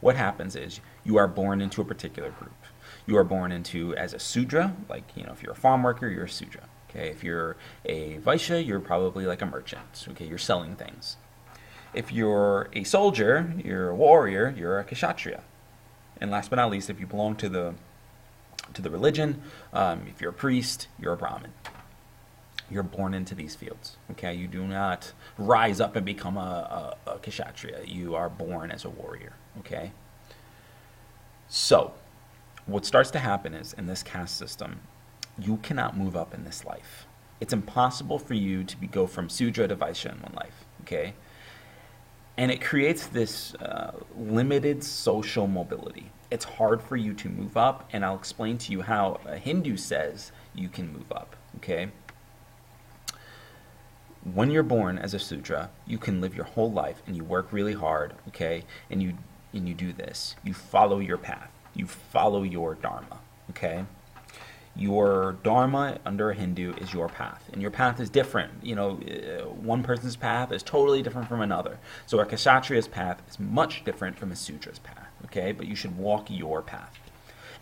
Speaker 1: what happens is you are born into a particular group. You are born into as a Sudra, like, if you're a farm worker, you're a Sudra. Okay, if you're a Vaishya, you're probably like a merchant. Okay, you're selling things. If you're a soldier, you're a warrior, you're a Kshatriya. And last but not least, if you belong to the religion, if you're a priest, you're a Brahmin. You're born into these fields. Okay, you do not rise up and become a Kshatriya. You are born as a warrior. Okay. So, what starts to happen is in this caste system, you cannot move up in this life. It's impossible for you to go from Sudra to Vaishya in one life. Okay. And it creates this limited social mobility. It's hard for you to move up, and I'll explain to you how a Hindu says you can move up, okay? When you're born as a Sudra, you can live your whole life, and you work really hard, okay? And you do this. You follow your path. You follow your dharma, okay? Your dharma under a Hindu is your path, and your path is different. One person's path is totally different from another. So a Kshatriya's path is much different from a Sudra's path, okay? But you should walk your path.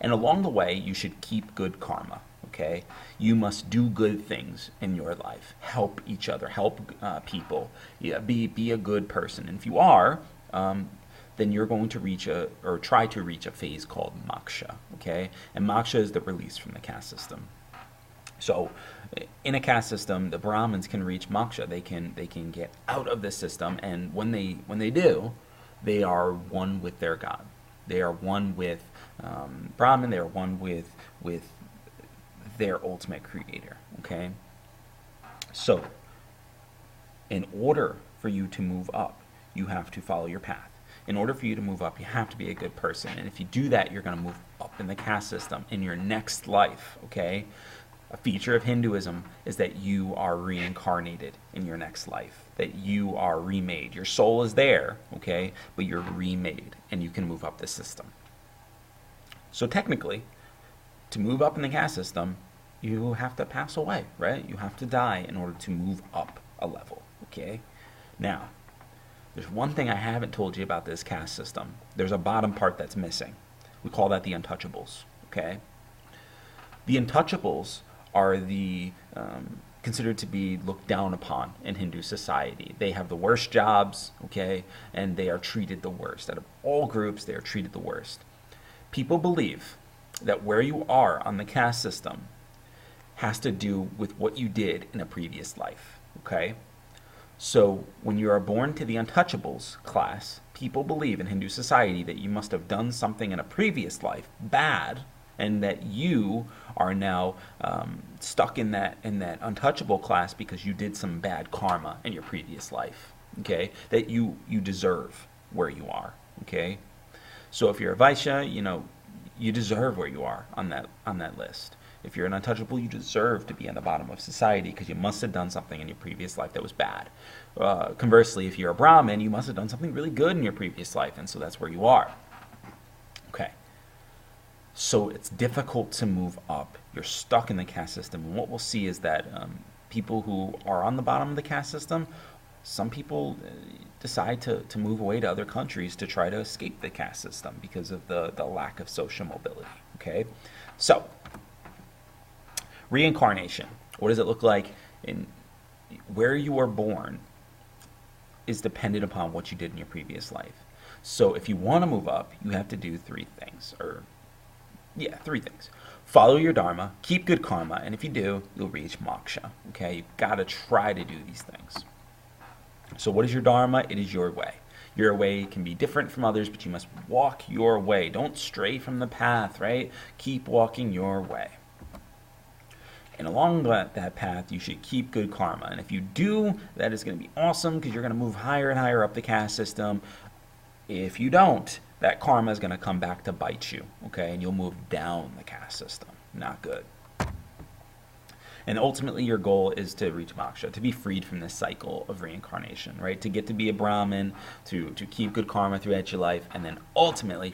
Speaker 1: And along the way, you should keep good karma, okay? You must do good things in your life. Help each other, help people. Yeah, be a good person. And if you are, then you're going to try to reach a phase called moksha, okay? And moksha is the release from the caste system. So, in a caste system, the Brahmins can reach moksha. They can get out of the system, and when they do, they are one with their God. They are one with Brahman. They are one with their ultimate creator, okay? So, in order for you to move up, you have to follow your path. In order for you to move up, you have to be a good person. And if you do that, you're going to move up in the caste system in your next life, okay? A feature of Hinduism is that you are reincarnated in your next life, that you are remade. Your soul is there, okay? But you're remade, and you can move up the system. So technically, to move up in the caste system, you have to pass away, right? You have to die in order to move up a level, okay? Now, there's one thing I haven't told you about this caste system. There's a bottom part that's missing. We call that the untouchables, okay? The untouchables are considered to be looked down upon in Hindu society. They have the worst jobs, okay? And they are treated the worst. Out of all groups, they are treated the worst. People believe that where you are on the caste system has to do with what you did in a previous life, okay? So when you are born to the untouchables class, people believe in Hindu society that you must have done something in a previous life bad, and that you are now stuck in that untouchable class because you did some bad karma in your previous life. Okay, that you deserve where you are. Okay, so if you're a Vaishya, you deserve where you are on that list. If you're an untouchable, you deserve to be on the bottom of society because you must have done something in your previous life that was bad. Conversely, if you're a Brahmin, you must have done something really good in your previous life, and so that's where you are. Okay. So it's difficult to move up. You're stuck in the caste system, and what we'll see is that people who are on the bottom of the caste system, some people decide to move away to other countries to try to escape the caste system because of the lack of social mobility. Okay, so reincarnation. What does it look like? In where you are born is dependent upon what you did in your previous life. So if you want to move up, you have to do three things. Three things. Follow your dharma, keep good karma, and if you do, you'll reach moksha. Okay, you've got to try to do these things. So what is your dharma? It is your way. Your way can be different from others, but you must walk your way. Don't stray from the path, right? Keep walking your way. And along that path, you should keep good karma. And if you do, that is going to be awesome because you're going to move higher and higher up the caste system. If you don't, that karma is going to come back to bite you, okay? And you'll move down the caste system. Not good. And ultimately, your goal is to reach moksha, to be freed from this cycle of reincarnation, right? To get to be a Brahmin, to keep good karma throughout your life, and then ultimately,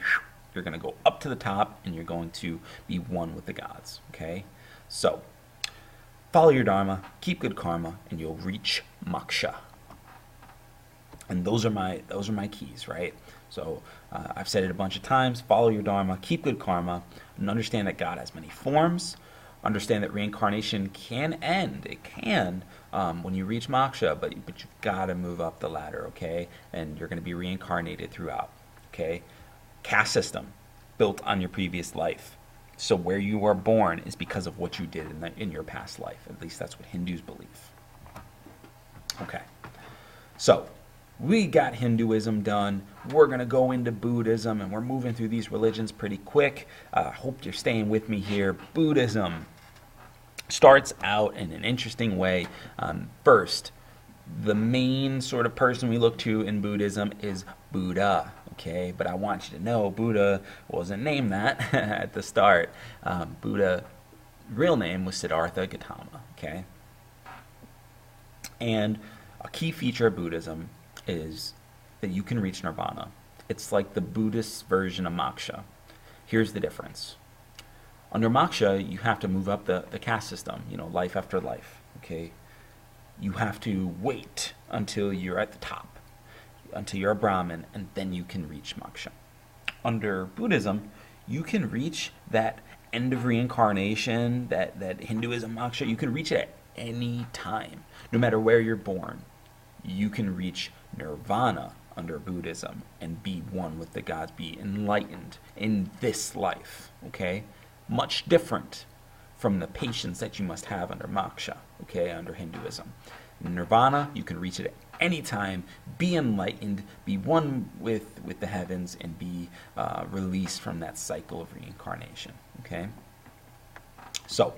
Speaker 1: you're going to go up to the top, and you're going to be one with the gods, okay? So, follow your dharma, keep good karma, and you'll reach moksha. And those are my keys, right? So I've said it a bunch of times. Follow your dharma, keep good karma, and understand that God has many forms. Understand that reincarnation can end. It can when you reach moksha, but you've got to move up the ladder, okay? And you're going to be reincarnated throughout, okay? Caste system built on your previous life. So where you are born is because of what you did in your past life. At least that's what Hindus believe. Okay. So we got Hinduism done. We're going to go into Buddhism, and we're moving through these religions pretty quick. I hope you're staying with me here. Buddhism starts out in an interesting way. First, the main sort of person we look to in Buddhism is Buddha. Okay, but I want you to know Buddha wasn't named that at the start. Buddha's real name was Siddhartha Gautama. Okay, and a key feature of Buddhism is that you can reach nirvana. It's like the Buddhist version of moksha. Here's the difference. Under moksha, you have to move up the caste system, life after life, okay? You have to wait until you're at the top, until you're a Brahmin, and then you can reach moksha. Under Buddhism, you can reach that end of reincarnation, that Hinduism moksha, you can reach it at any time, no matter where you're born. You can reach nirvana under Buddhism and be one with the gods, be enlightened in this life, okay? Much different from the patience that you must have under moksha, okay, under Hinduism. In nirvana, you can reach it at any time, be enlightened, be one with the heavens, and be released from that cycle of reincarnation, okay? So,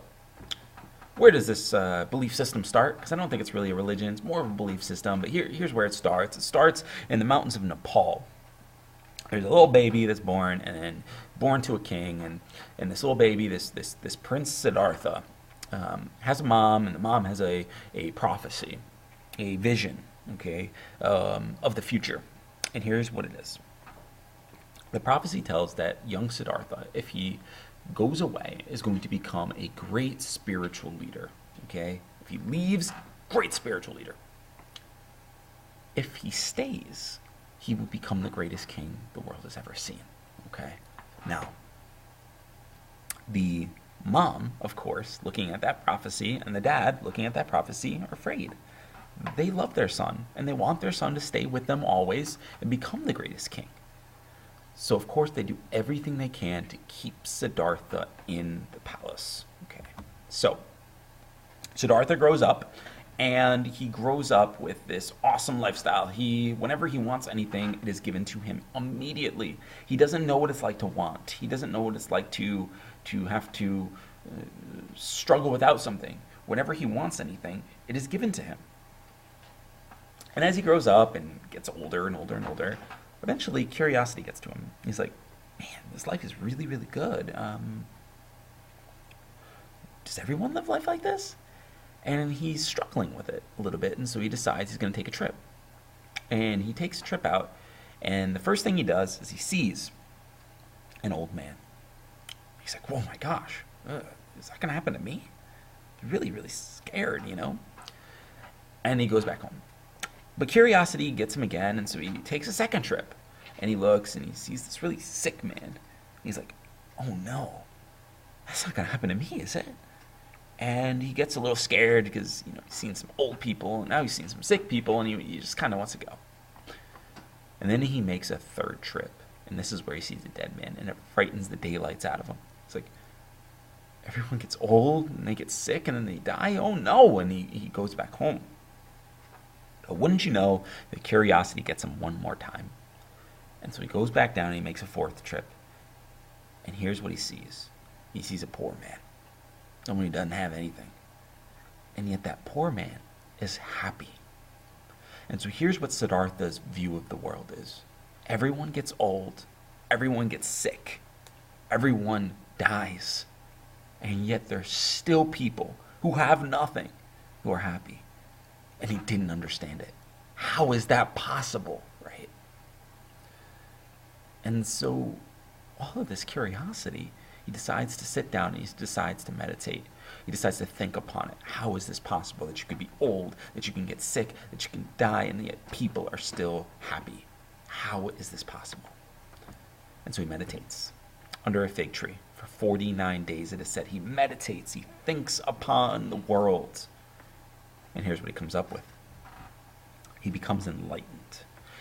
Speaker 1: where does this belief system start? Because I don't think it's really a religion. It's more of a belief system. But here's where it starts. It starts in the mountains of Nepal. There's a little baby that's born, and then born to a king. And this little baby, this Prince Siddhartha, has a mom, and the mom has a prophecy, a vision, okay, of the future. And here's what it is. The prophecy tells that young Siddhartha, if he goes away, is going to become a great spiritual leader, okay? If he leaves, great spiritual leader. If he stays, he will become the greatest king the world has ever seen, okay? Now, the mom, of course, looking at that prophecy, and the dad, looking at that prophecy, are afraid. They love their son, and they want their son to stay with them always and become the greatest king. So, of course, they do everything they can to keep Siddhartha in the palace. Okay. So, Siddhartha grows up, and he grows up with this awesome lifestyle. Whenever he wants anything, it is given to him immediately. He doesn't know what it's like to want. He doesn't know what it's like to have to struggle without something. Whenever he wants anything, it is given to him. And as he grows up and gets older and older and older, eventually curiosity gets to him. He's like, man, this life is really, really good. Does everyone live life like this? And he's struggling with it a little bit, and so he decides he's going to take a trip. And he takes a trip out, and the first thing he does is he sees an old man. He's like, "Whoa, my gosh, is that going to happen to me?" He's really, really scared, And he goes back home. But curiosity gets him again, and so he takes a second trip. And he looks, and he sees this really sick man. He's like, "Oh no, that's not going to happen to me, is it?" And he gets a little scared because, he's seen some old people, and now he's seen some sick people, and he just kind of wants to go. And then he makes a third trip, and this is where he sees a dead man, and it frightens the daylights out of him. It's like, everyone gets old, and they get sick, and then they die? Oh no! And he goes back home. But wouldn't you know, the curiosity gets him one more time. And so he goes back down, and he makes a fourth trip. And here's what he sees. He sees a poor man. Someone who doesn't have anything. And yet that poor man is happy. And so here's what Siddhartha's view of the world is. Everyone gets old. Everyone gets sick. Everyone dies. And yet there's still people who have nothing who are happy. And he didn't understand it. How is that possible, right? And so all of this curiosity, he decides to sit down and he decides to meditate. He decides to think upon it. How is this possible that you could be old, that you can get sick, that you can die, and yet people are still happy? How is this possible? And so he meditates under a fig tree for 49 days. It is said he meditates, he thinks upon the world. And here's what he comes up with. He becomes enlightened.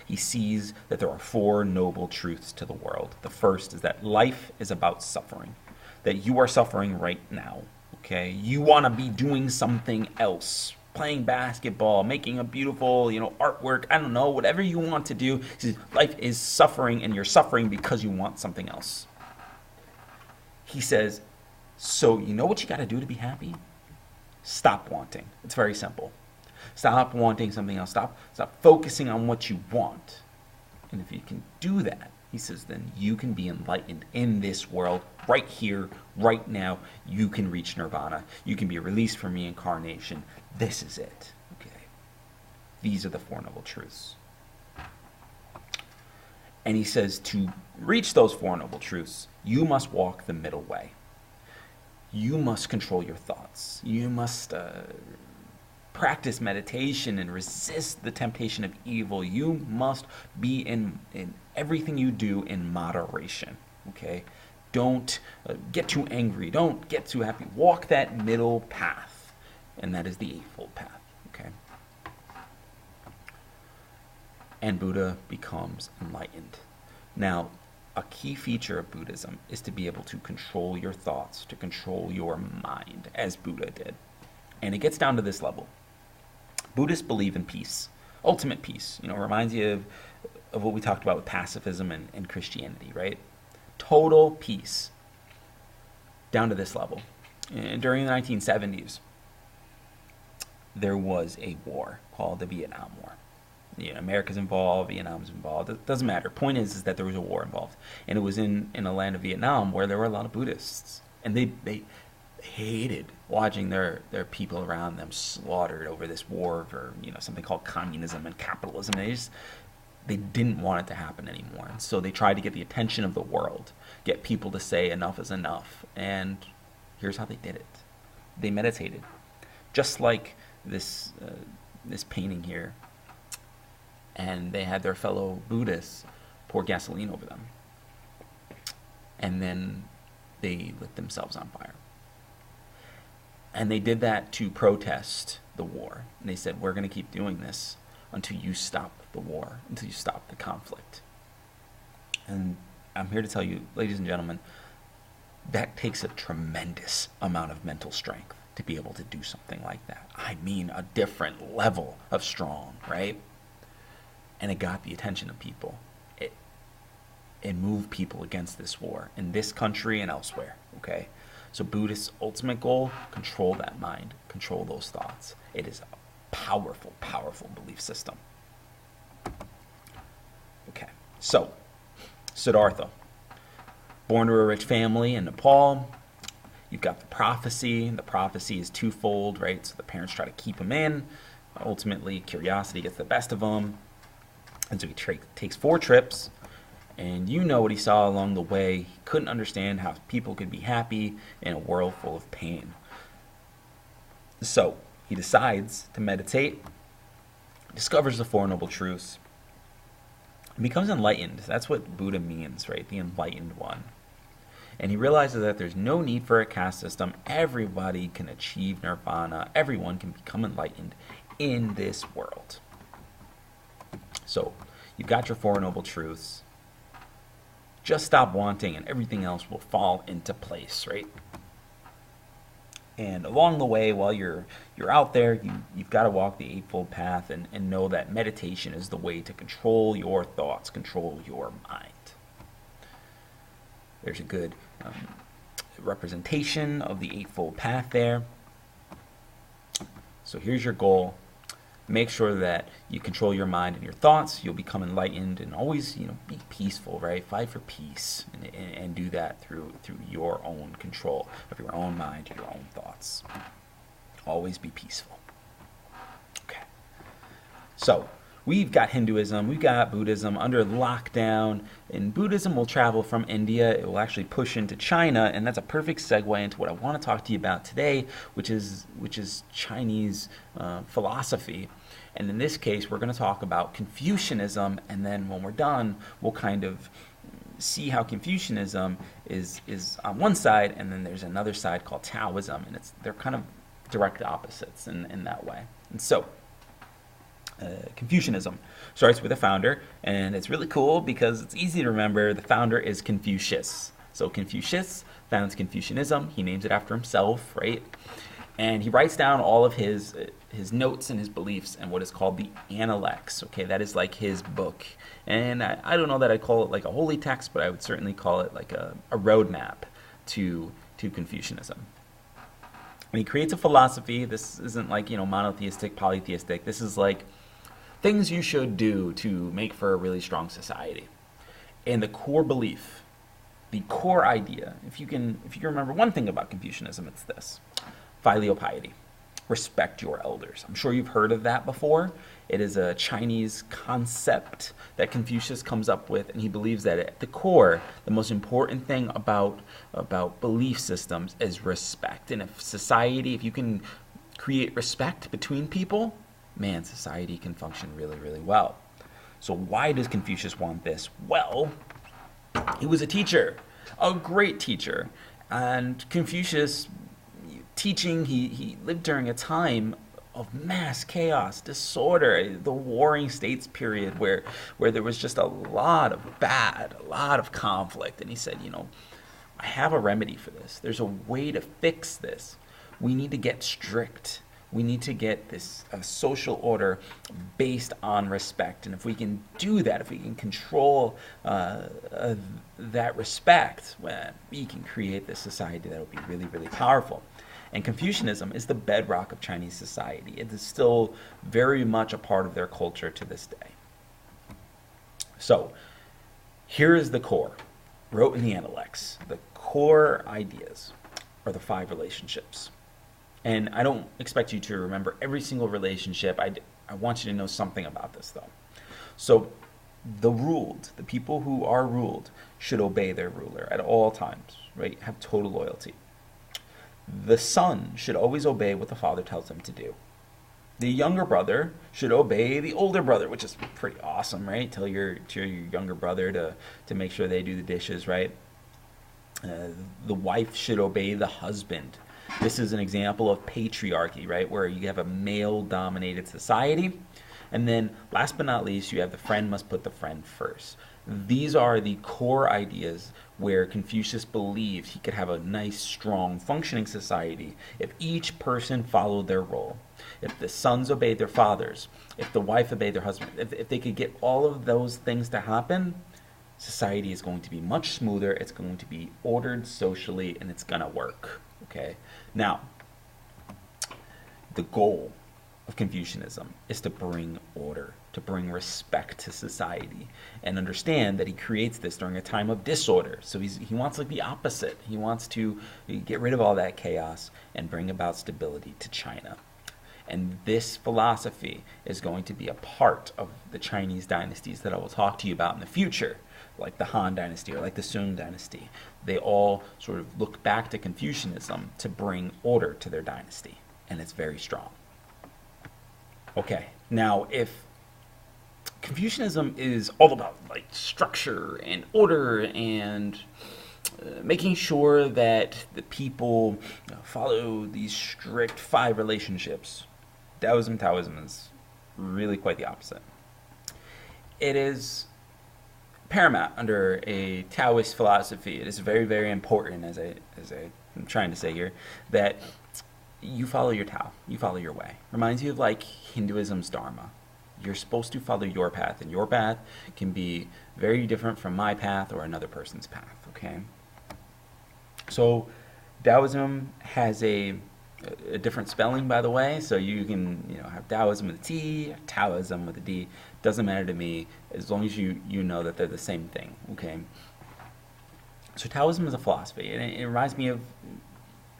Speaker 1: He sees that there are four noble truths to the world. The first is that life is about suffering, that you are suffering right now, okay? You want to be doing something else, playing basketball, making a beautiful, artwork, I don't know, whatever you want to do. He says, life is suffering, and you're suffering because you want something else. He says, so you know what you got to do to be happy? Stop wanting. It's very simple. Stop wanting something else. Stop focusing on what you want. And if you can do that, he says, then you can be enlightened in this world, right here, right now. You can reach nirvana. You can be released from reincarnation. This is it. Okay. These are the Four Noble Truths. And he says to reach those Four Noble Truths, you must walk the middle way. You must control your thoughts. You must practice meditation and resist the temptation of evil. You must be in everything you do in moderation. Okay? Don't get too angry. Don't get too happy. Walk that middle path. And that is the Eightfold Path. Okay? And Buddha becomes enlightened. Now, a key feature of Buddhism is to be able to control your thoughts, to control your mind, as Buddha did. And it gets down to this level. Buddhists believe in peace, ultimate peace. Reminds you of what we talked about with pacifism and Christianity, right? Total peace, down to this level. And during the 1970s, there was a war called the Vietnam War. America's involved, Vietnam's involved. It doesn't matter. Point is that there was a war involved. And it was in a land of Vietnam where there were a lot of Buddhists. And they hated watching their people around them slaughtered over this war for, something called communism and capitalism. They didn't want it to happen anymore. And so they tried to get the attention of the world, get people to say enough is enough. And here's how they did it. They meditated. Just like this painting here. And they had their fellow Buddhists pour gasoline over them. And then they lit themselves on fire. And they did that to protest the war. And they said, we're going to keep doing this until you stop the war, until you stop the conflict. And I'm here to tell you, ladies and gentlemen, that takes a tremendous amount of mental strength to be able to do something like that. I mean, a different level of strong, right? And it got the attention of people. It moved people against this war in this country and elsewhere, okay? So Buddhist ultimate goal, control that mind, control those thoughts. It is a powerful, powerful belief system. Okay, so Siddhartha, born to a rich family in Nepal. You've got the prophecy. The prophecy is twofold, right? So the parents try to keep him in. Ultimately, curiosity gets the best of him. And so he takes 4 trips. And you know what he saw along the way. He couldn't understand how people could be happy in a world full of pain. So he decides to meditate, discovers the Four Noble Truths, and becomes enlightened. That's what Buddha means, right? The enlightened one. And he realizes that there's no need for a caste system. Everybody can achieve nirvana. Everyone can become enlightened in this world. So you've got your Four Noble Truths. Just stop wanting and everything else will fall into place, right? And along the way, while you're out there, you've got to walk the Eightfold Path and know that meditation is the way to control your thoughts, control your mind. There's a good representation of the Eightfold Path there. So here's your goal. Make sure that you control your mind and your thoughts. You'll become enlightened and always, be peaceful, right? Fight for peace and do that through your own control of your own mind, your own thoughts. Always be peaceful. Okay. So we've got Hinduism, we've got Buddhism under lockdown, and Buddhism will travel from India. It will actually push into China, and that's a perfect segue into what I want to talk to you about today, which is Chinese philosophy. And in this case, we're going to talk about Confucianism, and then when we're done, we'll kind of see how Confucianism is on one side, and then there's another side called Taoism, and they're kind of direct opposites in that way. And so Confucianism starts with a founder, and it's really cool because it's easy to remember. The founder is Confucius. So Confucius founds Confucianism. He names it after himself, right? And he writes down all of his notes and his beliefs and what is called the Analects. Okay, that is like his book. And I don't know that I'd call it like a holy text, but I would certainly call it like a roadmap to Confucianism. And he creates a philosophy. This isn't like, monotheistic, polytheistic. This is like things you should do to make for a really strong society. And the core belief, the core idea, if you can remember one thing about Confucianism, it's this: filial piety. Respect your elders. I'm sure you've heard of that before. It is a Chinese concept that Confucius comes up with, and he believes that at the core, the most important thing about belief systems is respect. And if you can create respect between people, man, society can function really, really well. So why does Confucius want this? Well, he was a teacher, a great teacher, and Confucius teaching, he lived during a time of mass chaos, disorder, the warring states period where there was just a lot of conflict. And he said, I have a remedy for this. There's a way to fix this. We need to get strict. We need to get this social order based on respect. And if we can do that, if we can control that respect, well, we can create this society that will be really, really powerful. And Confucianism is the bedrock of Chinese society. It is still very much a part of their culture to this day. So here is the core, wrote in the Analects. The core ideas are the 5 relationships. And I don't expect you to remember every single relationship. I want you to know something about this, though. So the ruled, the people who are ruled, should obey their ruler at all times, right? Have total loyalty. The son should always obey what the father tells him to do. The younger brother should obey the older brother, which is pretty awesome, right? Tell your younger brother to make sure they do the dishes, right? The wife should obey the husband. This is an example of patriarchy, right? Where you have a male-dominated society. And then, last but not least, you have the friend must put the friend first. These are the core ideas where Confucius believed he could have a nice, strong, functioning society if each person followed their role. If the sons obeyed their fathers, if the wife obeyed their husband, if they could get all of those things to happen, society is going to be much smoother, it's going to be ordered socially, and it's going to work. Okay? Now, the goal of Confucianism is to bring order to bring respect to society, and understand that he creates this during a time of disorder. So he wants like the opposite. He wants to get rid of all that chaos and bring about stability to China. And this philosophy is going to be a part of the Chinese dynasties that I will talk to you about in the future, like the Han Dynasty or like the Sung Dynasty. They all sort of look back to Confucianism to bring order to their dynasty, and it's very strong. Okay, now if Confucianism is all about like structure and order and making sure that the people follow these strict 5 relationships, Taoism is really quite the opposite. It is paramount under a Taoist philosophy. It is very, very important, as I'm trying to say here, that you follow your Tao, you follow your way. Reminds you of like Hinduism's Dharma. You're supposed to follow your path, and your path can be very different from my path or another person's path, okay? So Taoism has a different spelling, by the way, so you can have Taoism with a T, Taoism with a D. Doesn't matter to me as long as you know that they're the same thing, okay? So Taoism is a philosophy, and it reminds me of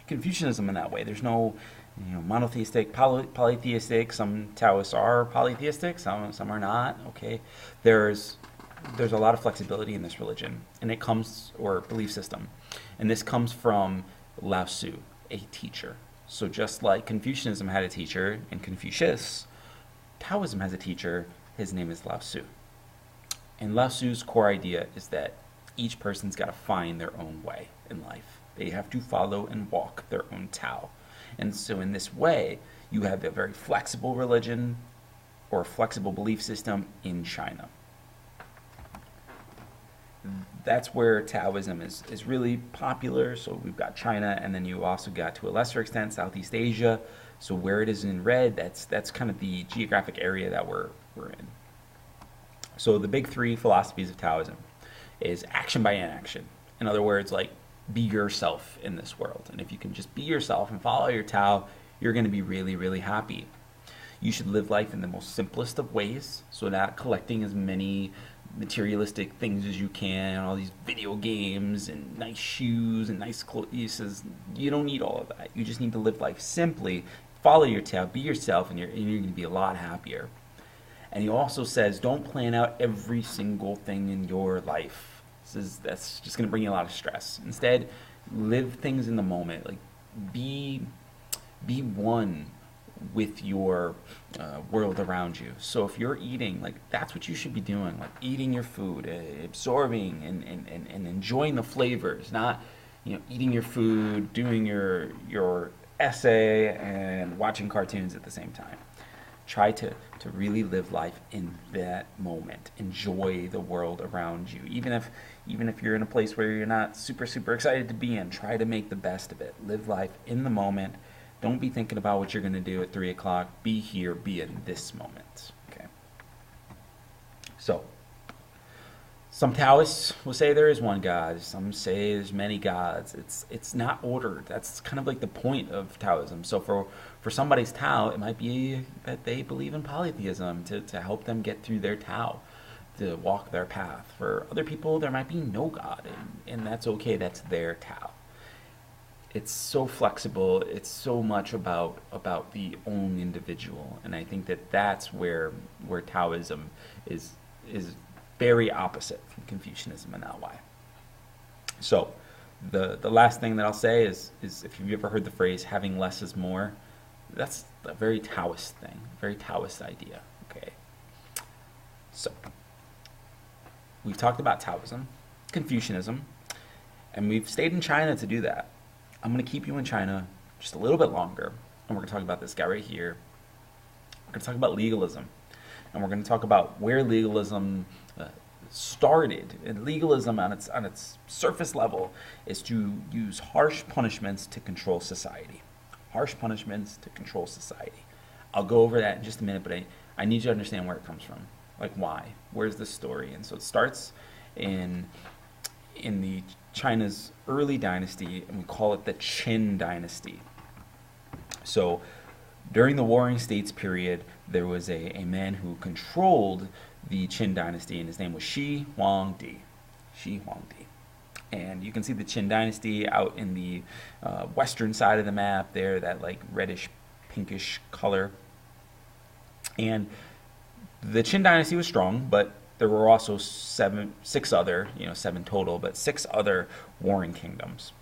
Speaker 1: Confucianism in that way. There's no monotheistic, polytheistic. Some Taoists are polytheistic, some are not, okay? There's a lot of flexibility in this religion, and it comes, or belief system, and this comes from Lao Tzu, a teacher. So just like Confucianism had a teacher in Confucius, Taoism has a teacher. His name is Lao Tzu. And Lao Tzu's core idea is that each person's got to find their own way in life. They have to follow and walk their own Tao. And so in this way, you have a very flexible religion or flexible belief system in China. That's where Taoism is really popular. So we've got China, and then you also got, to a lesser extent, Southeast Asia. So where it is in red, that's kind of the geographic area that we're in. So the big 3 philosophies of Taoism is action by inaction. In other words, like, be yourself in this world. And if you can just be yourself and follow your Tao, you're going to be really, really happy. You should live life in the most simplest of ways, so not collecting as many materialistic things as you can, all these video games and nice shoes and nice clothes. He says you don't need all of that. You just need to live life simply, follow your Tao, be yourself, and you're going to be a lot happier. And he also says don't plan out every single thing in your life. That's just going to bring you a lot of stress. Instead, live things in the moment. Like be one with your world around you. So if you're eating, like, that's what you should be doing, like eating your food, absorbing and enjoying the flavors, not eating your food, doing your essay and watching cartoons at the same time. Try to really live life in that moment. Enjoy the world around you. Even if you're in a place where you're not super excited to be in, try to make the best of it. Live life in the moment. Don't be thinking about what you're going to do at 3 o'clock. Be here, be in this moment. Okay. So, some Taoists will say there is one God. Some say there's many gods. It's not ordered. That's kind of like the point of Taoism. So for somebody's Tao, it might be that they believe in polytheism to help them get through their Tao, to walk their path. For other people, there might be no God, and that's okay. That's their Tao. It's so flexible. It's so much about the own individual, and I think that's where Taoism is very opposite from Confucianism in that way. So, the last thing that I'll say is if you've ever heard the phrase "having less is more," that's a very Taoist thing, very Taoist idea. Okay. So, we've talked about Taoism, Confucianism, and we've stayed in China to do that. I'm going to keep you in China just a little bit longer, and we're going to talk about this guy right here. We're going to talk about legalism, and we're going to talk about where legalism started. And legalism on its surface level is to use harsh punishments to control society. Harsh punishments to control society. I'll go over that in just a minute, but I need you to understand where it comes from. Like, why? Where's the story? And so it starts in the China's early dynasty, and we call it the Qin dynasty. So during the Warring States period, there was a man who controlled the Qin dynasty, and his name was Shi Huangdi. Shi Huangdi. And you can see the Qin dynasty out in the western side of the map there, that like reddish pinkish color. And the Qin dynasty was strong, but there were also six other, seven total, but six other warring kingdoms.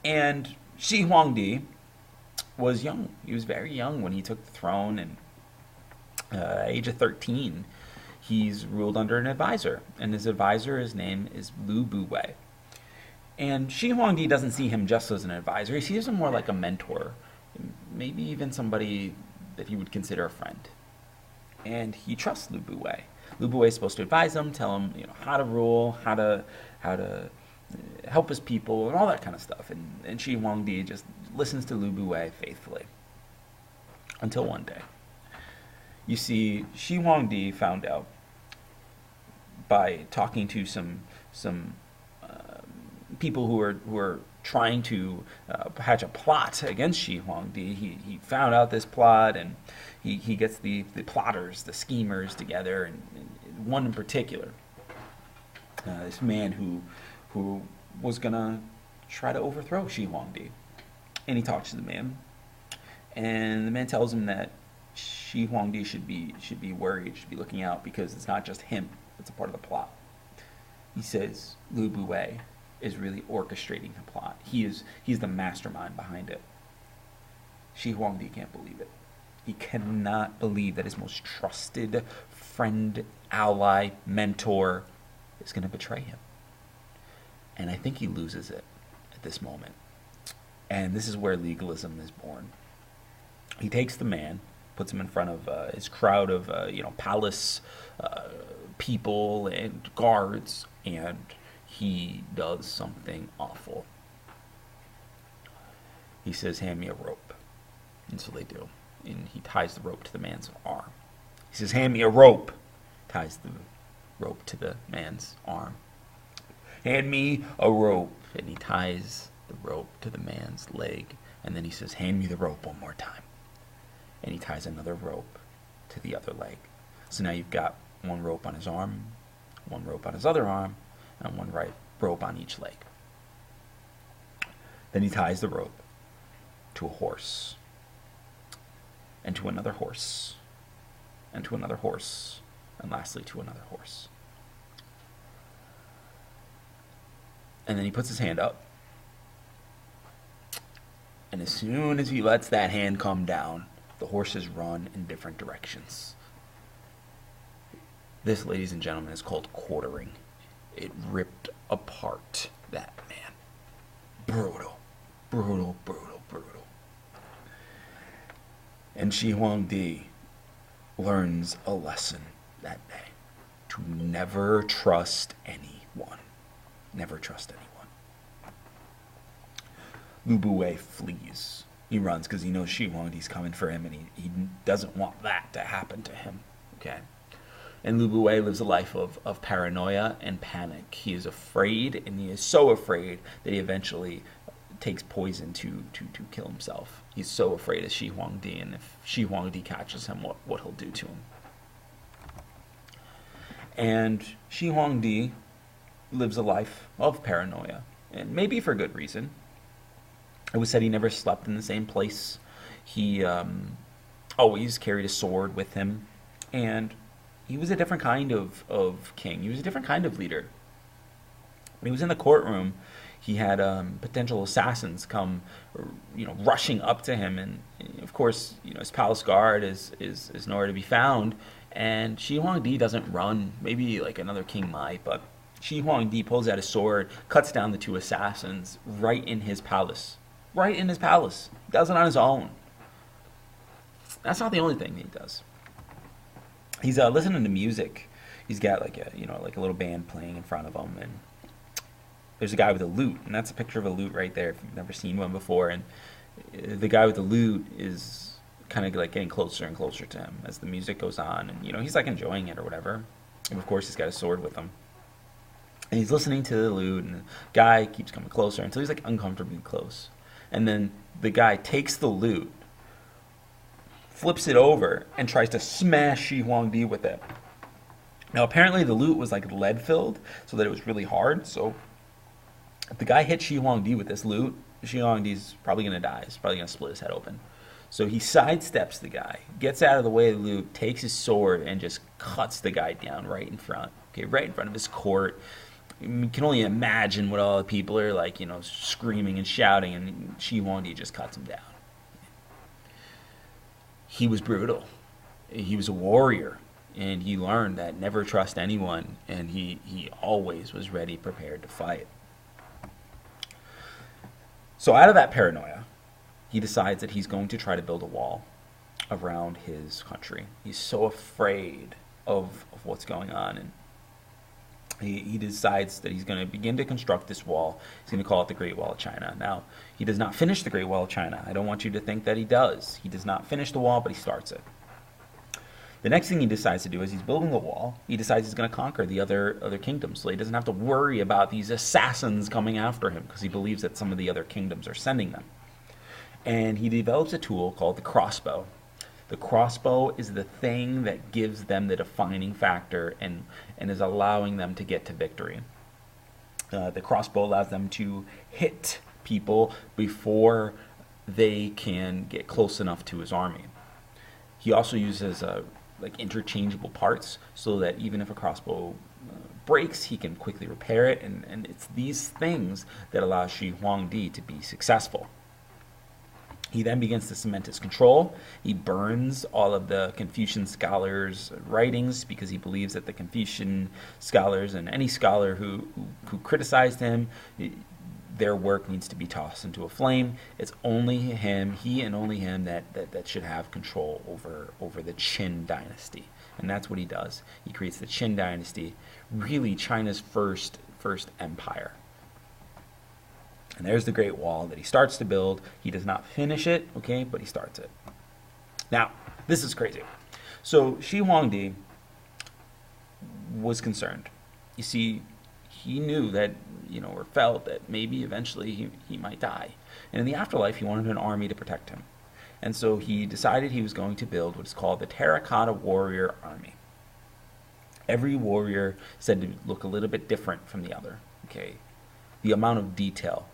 Speaker 1: And Shi Huangdi was young. He was very young when he took the throne, and at the age of 13, he's ruled under an advisor. And his advisor, his name is Lu Buwei. And Shi Huangdi doesn't see him just as an advisor. He sees him more like a mentor, maybe even somebody that he would consider a friend. And he trusts Lu Buwei. Lu Buwei is supposed to advise him, tell him how to rule, how to help his people, and all that kind of stuff. And Shi Huangdi just listens to Lu Buwei faithfully. Until one day. You see, Shi Huangdi found out by talking to some people who were trying to hatch a plot against Shi Huangdi. He found out this plot, and he gets the plotters, the schemers together, and one in particular, this man who was gonna try to overthrow Shi Huangdi. And he talks to the man, and the man tells him that Shi Huangdi should be worried, should be looking out, because it's not just him that's a part of the plot. He says Lu Buwei is really orchestrating the plot. He's the mastermind behind it. Shi Huangdi can't believe it. He cannot believe that his most trusted friend, ally, mentor is going to betray him. And I think he loses it at this moment. And this is where legalism is born. He takes the man, puts him in front of his crowd of palace people and guards, and he does something awful. He says, "Hand me a rope." And so they do. And he ties the rope to the man's arm. He says, "Hand me a rope." Ties the rope to the man's arm. "Hand me a rope." And he ties the rope to the man's leg. And then he says, "Hand me the rope one more time." And he ties another rope to the other leg. So now you've got one rope on his arm, one rope on his other arm, and one rope on each leg. Then he ties the rope to a horse, and to another horse, and to another horse, and lastly to another horse. And then he puts his hand up, and as soon as he lets that hand come down, the horses run in different directions. This, ladies and gentlemen, is called quartering. It ripped apart that man. Brutal, brutal, brutal, brutal. And Shi Huangdi learns a lesson that day. To never trust anyone. Never trust anyone. Lu Buwei flees. He runs because he knows Shi Huangdi's coming for him, and he doesn't want that to happen to him. Okay? And Lu Buwei lives a life of paranoia and panic. He is afraid, and he is so afraid that he eventually takes poison to kill himself. He's so afraid of Shi Huangdi, and if Shi Huangdi catches him, what he'll do to him. And Shi Huangdi lives a life of paranoia, and maybe for good reason. It was said he never slept in the same place. He always carried a sword with him, and he was a different kind of king. He was a different kind of leader. When he was in the courtroom, he had potential assassins come, rushing up to him, and of course, his palace guard is nowhere to be found. And Shi Huangdi doesn't run. Maybe like another king might, but Shi Huangdi pulls out his sword, cuts down the two assassins right in his palace. Right in his palace. He does it on his own. That's not the only thing he does. He's listening to music. He's got like a little band playing in front of him, and there's a guy with a lute, and that's a picture of a lute right there if you've never seen one before. And the guy with the lute is kind of like getting closer and closer to him as the music goes on, and he's like enjoying it or whatever. And of course he's got a sword with him, and he's listening to the lute, and the guy keeps coming closer until he's like uncomfortably close. And then the guy takes the lute, flips it over and tries to smash Shi Huangdi with it. Now, apparently the loot was like lead filled, so that it was really hard. So if the guy hits Shi Huangdi with this loot, Shi Huangdi's probably going to die. He's probably going to split his head open. So he sidesteps the guy, gets out of the way of the loot, takes his sword, and just cuts the guy down right in front. Okay, right in front of his court. You can only imagine what all the people are like, screaming and shouting, and Shi Huangdi just cuts him down. He was brutal. He was a warrior, and he learned that never trust anyone, and he always was ready, prepared to fight. So out of that paranoia, he decides that he's going to try to build a wall around his country. He's so afraid of what's going on, and he decides that he's going to begin to construct this wall. He's going to call it the Great Wall of China. Now, he does not finish the Great Wall of China. I don't want you to think that he does. He does not finish the wall, but he starts it. The next thing he decides to do is he's building the wall. He decides he's going to conquer the other kingdoms, so he doesn't have to worry about these assassins coming after him, because he believes that some of the other kingdoms are sending them. And he develops a tool called the crossbow. The crossbow is the thing that gives them the defining factor and is allowing them to get to victory. The crossbow allows them to hit people before they can get close enough to his army. He also uses like interchangeable parts, so that even if a crossbow breaks, he can quickly repair it, and it's these things that allow Shi Huangdi to be successful. He then begins to cement his control. He burns all of the Confucian scholars' writings, because he believes that the Confucian scholars and any scholar who criticized him, their work needs to be tossed into a flame. It's only him, he and only him, that should have control over the Qin dynasty. And that's what he does. He creates the Qin dynasty, really China's first empire. And there's the Great Wall that he starts to build. He does not finish it, okay, but he starts it. Now, this is crazy. So Shi Huangdi was concerned. You see, he knew that, or felt that maybe eventually he might die. And in the afterlife, he wanted an army to protect him. And so he decided he was going to build what is called the Terracotta Warrior Army. Every warrior said to look a little bit different from the other, okay? The amount of detail,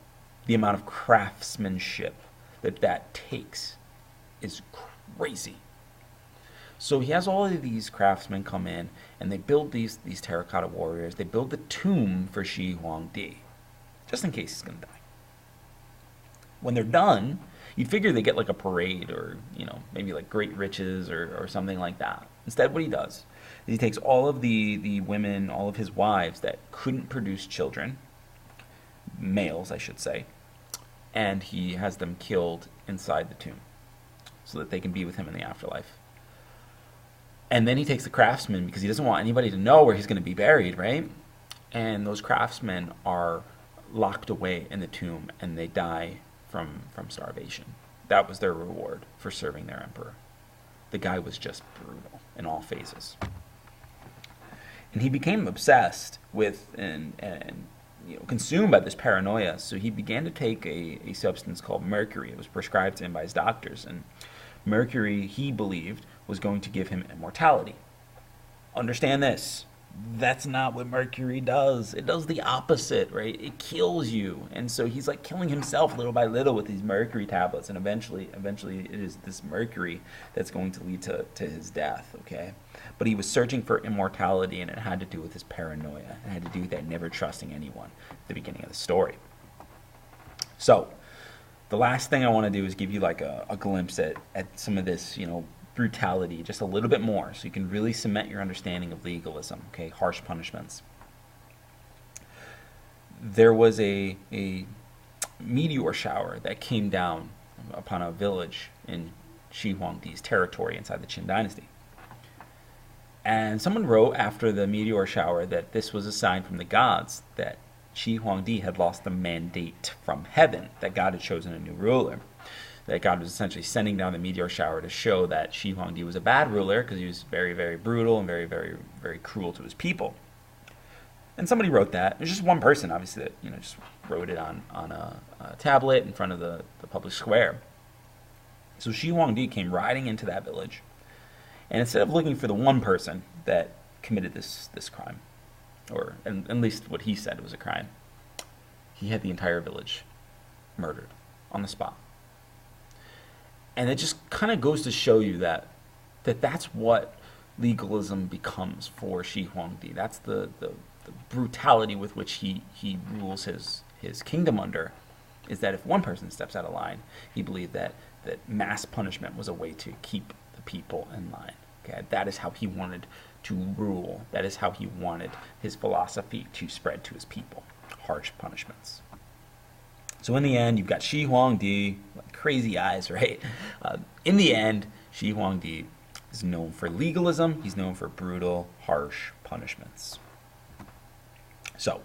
Speaker 1: the amount of craftsmanship that takes is crazy. So he has all of these craftsmen come in, and they build these terracotta warriors. They build the tomb for Shi Huangdi, just in case he's going to die. When they're done, you'd figure they get like a parade, or maybe like great riches or something like that. Instead, what he does is he takes all of the women, all of his wives that couldn't produce children, males I should say, and he has them killed inside the tomb so that they can be with him in the afterlife. And then he takes the craftsmen, because he doesn't want anybody to know where he's going to be buried, right? And those craftsmen are locked away in the tomb, and they die from starvation. That was their reward for serving their emperor. The guy was just brutal in all phases. And he became obsessed with and consumed by this paranoia, so he began to take a substance called mercury. It was prescribed to him by his doctors, and mercury, he believed, was going to give him immortality. Understand this. That's not what mercury does. It does the opposite, right? It kills you. And so he's like killing himself little by little with these mercury tablets, and eventually it is this mercury that's going to lead to his death, okay? But he was searching for immortality, and it had to do with his paranoia. It had to do with that never trusting anyone at the beginning of the story. So the last thing I want to do is give you like a glimpse at some of this, brutality, just a little bit more, so you can really cement your understanding of legalism, okay? Harsh punishments. There was a meteor shower that came down upon a village in Shi Huangdi's territory inside the Qin dynasty. And someone wrote after the meteor shower that this was a sign from the gods that Shi Huangdi had lost the mandate from heaven, that God had chosen a new ruler. That God was essentially sending down the meteor shower to show that Shi Huangdi was a bad ruler, because he was very, very brutal and very, very, very cruel to his people. And somebody wrote that. There's just one person, obviously, that just wrote it on a tablet in front of the public square. So Shi Huangdi came riding into that village, and instead of looking for the one person that committed this crime, or at least what he said was a crime, he had the entire village murdered on the spot. And it just kind of goes to show you that that's what legalism becomes for Shi Huangdi. That's the brutality with which he rules his kingdom under, is that if one person steps out of line, he believed that mass punishment was a way to keep the people in line. Okay, that is how he wanted to rule. That is how he wanted his philosophy to spread to his people. Harsh punishments. So in the end, you've got Shi Huangdi, like crazy eyes, right? In the end, Shi Huangdi is known for legalism. He's known for brutal, harsh punishments. So,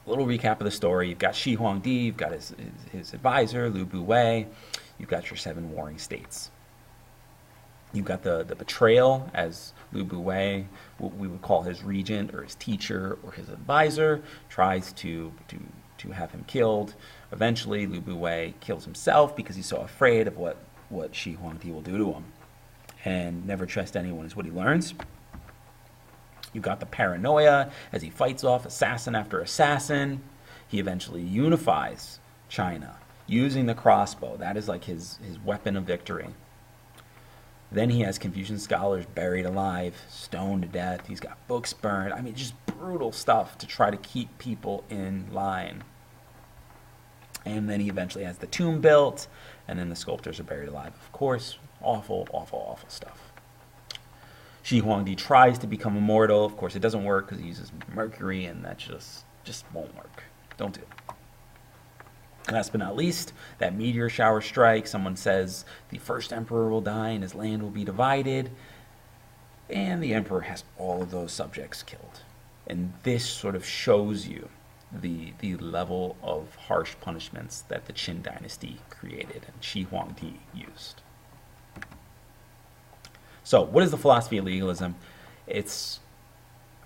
Speaker 1: a little recap of the story. You've got Shi Huangdi, you've got his advisor, Lu Buwei, you've got your 7 warring states. You've got the betrayal, as Lu Buwei, what we would call his regent or his teacher or his advisor, tries to have him killed. Eventually, Lu Buwei kills himself because he's so afraid of what Shi Huangdi will do to him. And never trust anyone is what he learns. You've got the paranoia as he fights off assassin after assassin. He eventually unifies China using the crossbow. That is like his weapon of victory. Then he has Confucian scholars buried alive, stoned to death. He's got books burned. I mean, just brutal stuff to try to keep people in line. And then he eventually has the tomb built, and then the sculptors are buried alive. Of course, awful, awful, awful stuff. Shi Huangdi tries to become immortal. Of course, it doesn't work because he uses mercury, and that just won't work. Don't do it. Last but not least, that meteor shower strikes. Someone says the first emperor will die and his land will be divided. And the emperor has all of those subjects killed. And this sort of shows you the level of harsh punishments that the Qin dynasty created and Shi Huangdi used. So, what is the philosophy of legalism? It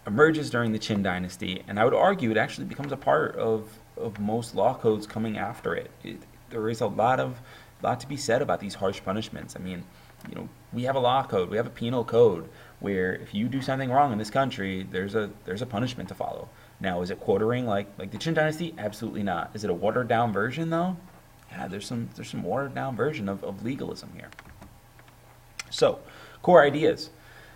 Speaker 1: emerges during the Qin dynasty, and I would argue it actually becomes a part of most law codes coming after it. There is a lot to be said about these harsh punishments. I mean, we have a law code, we have a penal code where if you do something wrong in this country, there's a punishment to follow. Now, is it quartering like the Qin dynasty? Absolutely not. Is it a watered down version though? Yeah, there's some watered down version of legalism here. So, core ideas.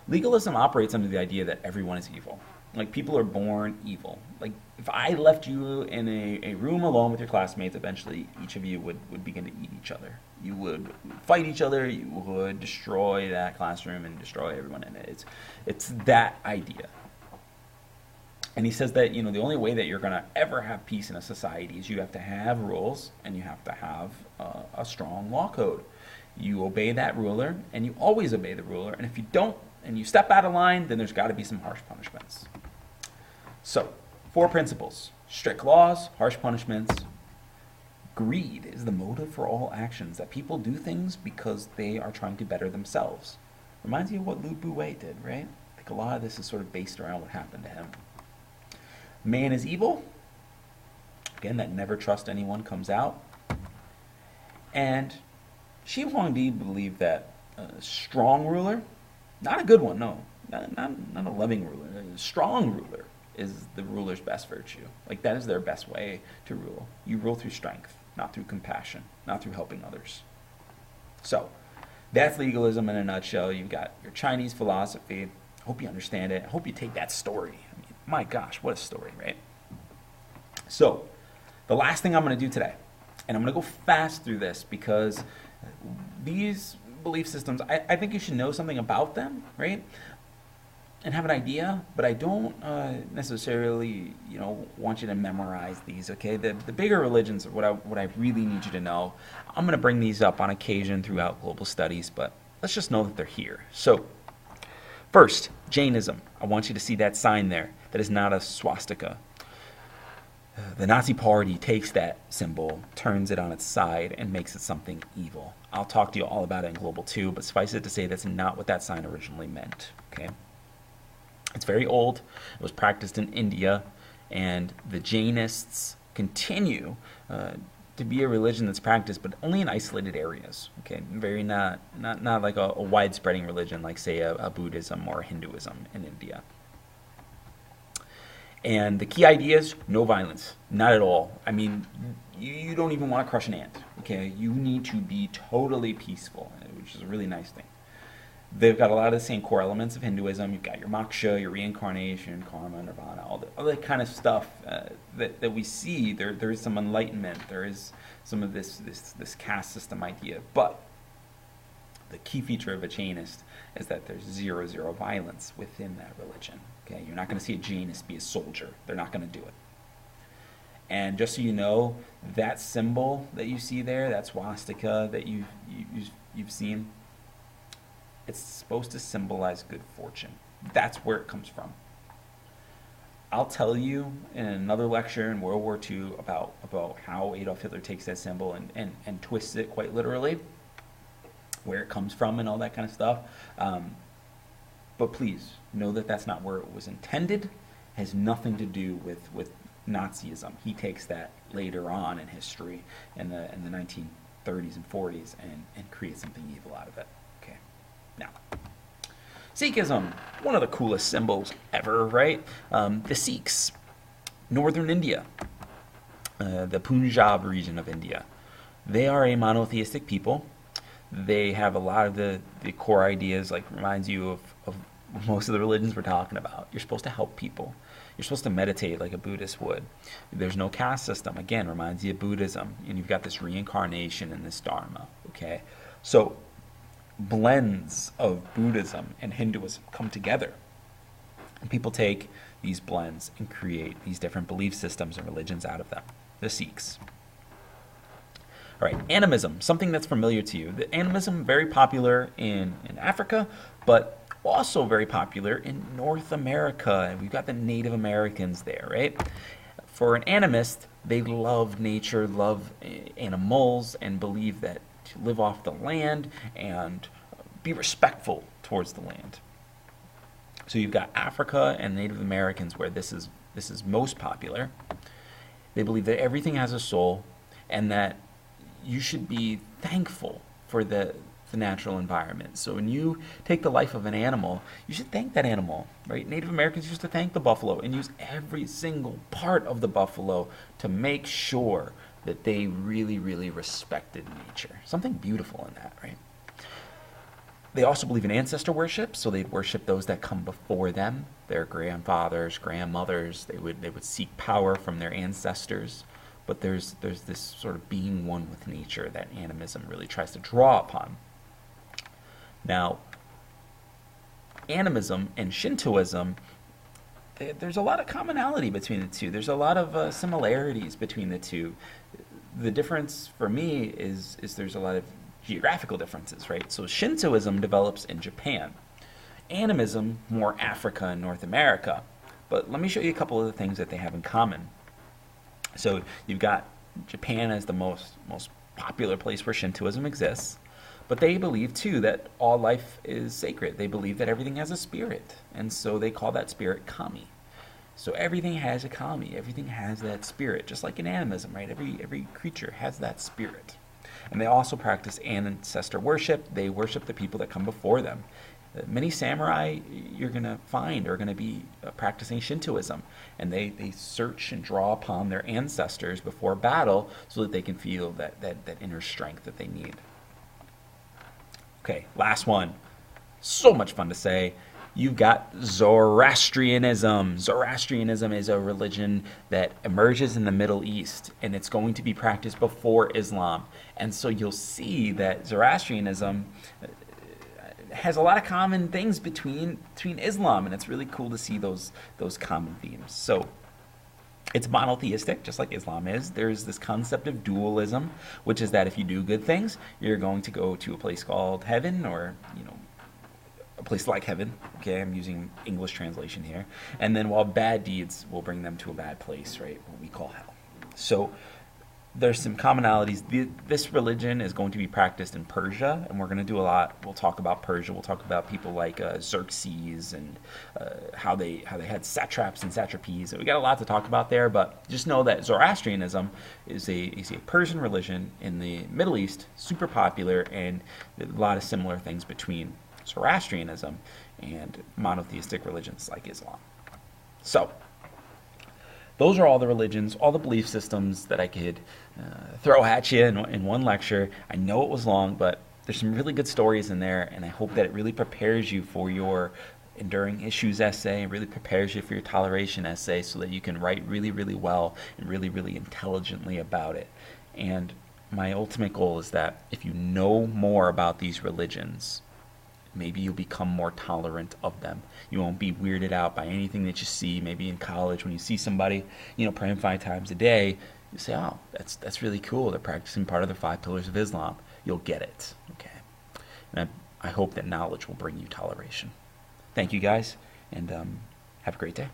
Speaker 1: Legalism operates under the idea that everyone is evil. Like, people are born evil. Like, if I left you in a room alone with your classmates, eventually each of you would begin to eat each other. You would fight each other, you would destroy that classroom and destroy everyone in it. It's that idea. And he says that, the only way that you're going to ever have peace in a society is you have to have rules and you have to have a strong law code. You obey that ruler, and you always obey the ruler. And if you don't, and you step out of line, then there's got to be some harsh punishments. So, 4 principles. Strict laws, harsh punishments. Greed is the motive for all actions. That people do things because they are trying to better themselves. Reminds you of what Lu Buwei did, right? I think a lot of this is sort of based around what happened to him. Man is evil. Again, that never trust anyone comes out. And Shi Huangdi believed that a strong ruler, not a good one, no, not a loving ruler, a strong ruler is the ruler's best virtue. Like, that is their best way to rule. You rule through strength, not through compassion, not through helping others. So, that's legalism in a nutshell. You've got your Chinese philosophy. I hope you understand it. I hope you take that story. I mean, my gosh, what a story, right? So, the last thing I'm going to do today, and I'm going to go fast through this because these belief systems, I think you should know something about them, right? And have an idea, but I don't necessarily, want you to memorize these, okay? The bigger religions are what I really need you to know. I'm going to bring these up on occasion throughout global studies, but let's just know that they're here. So, first, Jainism. I want you to see that sign there. That is not a swastika. The Nazi Party takes that symbol, turns it on its side, and makes it something evil. I'll talk to you all about it in Global 2, but suffice it to say that's not what that sign originally meant, okay? It's very old. It was practiced in India, and the Jainists continue to be a religion that's practiced, but only in isolated areas. Okay, very not like a widespreading religion like, say, a Buddhism or a Hinduism in India. And the key idea is no violence, not at all. I mean, you don't even want to crush an ant. Okay, you need to be totally peaceful, which is a really nice thing. They've got a lot of the same core elements of Hinduism. You've got your moksha, your reincarnation, karma, nirvana, all that kind of stuff that we see. There is some enlightenment. There is some of this caste system idea. But the key feature of a Jainist is that there's zero violence within that religion. Okay, you're not going to see a Jainist be a soldier. They're not going to do it. And just so you know, that symbol that you see there, that swastika that you've seen, it's supposed to symbolize good fortune. That's where it comes from. I'll tell you in another lecture in World War II about how Adolf Hitler takes that symbol and twists it quite literally, where it comes from and all that kind of stuff. But please know that that's not where it was intended. It has nothing to do with Nazism. He takes that later on in history in the 1930s and 40s and creates something evil out of it. Okay. Now, Sikhism, one of the coolest symbols ever, right? The Sikhs, northern India, the Punjab region of India. They are a monotheistic people. They have a lot of the core ideas, like reminds you of most of the religions we're talking about. You're supposed to help people. You're supposed to meditate like a Buddhist would. There's no caste system. Again, reminds you of Buddhism. And you've got this reincarnation and this dharma. Okay? So blends of Buddhism and Hinduism come together. And people take these blends and create these different belief systems and religions out of them. The Sikhs. All right, animism, something that's familiar to you. The animism, very popular in Africa, but also very popular in North America. And we've got the Native Americans there, right? For an animist, they love nature, love animals, and believe that to live off the land and be respectful towards the land. So you've got Africa and Native Americans where this is most popular. They believe that everything has a soul and that you should be thankful for the natural environment. So when you take the life of an animal, you should thank that animal, right? Native Americans used to thank the buffalo and use every single part of the buffalo to make sure that they really, really respected nature. Something beautiful in that, right? They also believe in ancestor worship, so they'd worship those that come before them, their grandfathers, grandmothers. They would seek power from their ancestors. But there's this sort of being one with nature that animism really tries to draw upon. Now, animism and Shintoism, there's a lot of commonality between the two. There's a lot of similarities between the two. The difference for me is there's a lot of geographical differences, right? So Shintoism develops in Japan. Animism, more Africa and North America. But let me show you a couple of the things that they have in common. So you've got Japan as the most popular place where Shintoism exists, but they believe too that all life is sacred. They believe that everything has a spirit, and so they call that spirit kami. So everything has a kami, everything has that spirit, just like in animism, right? Every creature has that spirit. And they also practice ancestor worship. They worship the people that come before them. Many samurai you're going to find are going to be practicing Shintoism, and they search and draw upon their ancestors before battle so that they can feel that inner strength that they need. Okay, last one. So much fun to say. You've got Zoroastrianism. Zoroastrianism is a religion that emerges in the Middle East, and it's going to be practiced before Islam. And so you'll see that Zoroastrianism has a lot of common things between Islam, and it's really cool to see those common themes. So it's monotheistic, just like Islam is. There's this concept of dualism, which is that if you do good things, you're going to go to a place called heaven, or a place like heaven. Okay, I'm using English translation here. And then while bad deeds will bring them to a bad place, right? What we call hell. So there's some commonalities. This religion is going to be practiced in Persia, and we're going to do a lot. We'll talk about Persia. We'll talk about people like Xerxes and how they had satraps and satrapies. We got a lot to talk about there, but just know that Zoroastrianism is a Persian religion in the Middle East, super popular, and a lot of similar things between Zoroastrianism and monotheistic religions like Islam. So, those are all the religions, all the belief systems that I could throw at you in one lecture. I know it was long, but there's some really good stories in there, and I hope that it really prepares you for your enduring issues essay and really prepares you for your toleration essay so that you can write really, really well and really, really intelligently about it. And my ultimate goal is that if you know more about these religions, maybe you'll become more tolerant of them. You won't be weirded out by anything that you see. Maybe in college, when you see somebody, praying 5 times a day, you say, "Oh, that's really cool. They're practicing part of the 5 pillars of Islam." You'll get it. Okay. And I hope that knowledge will bring you toleration. Thank you guys, and have a great day.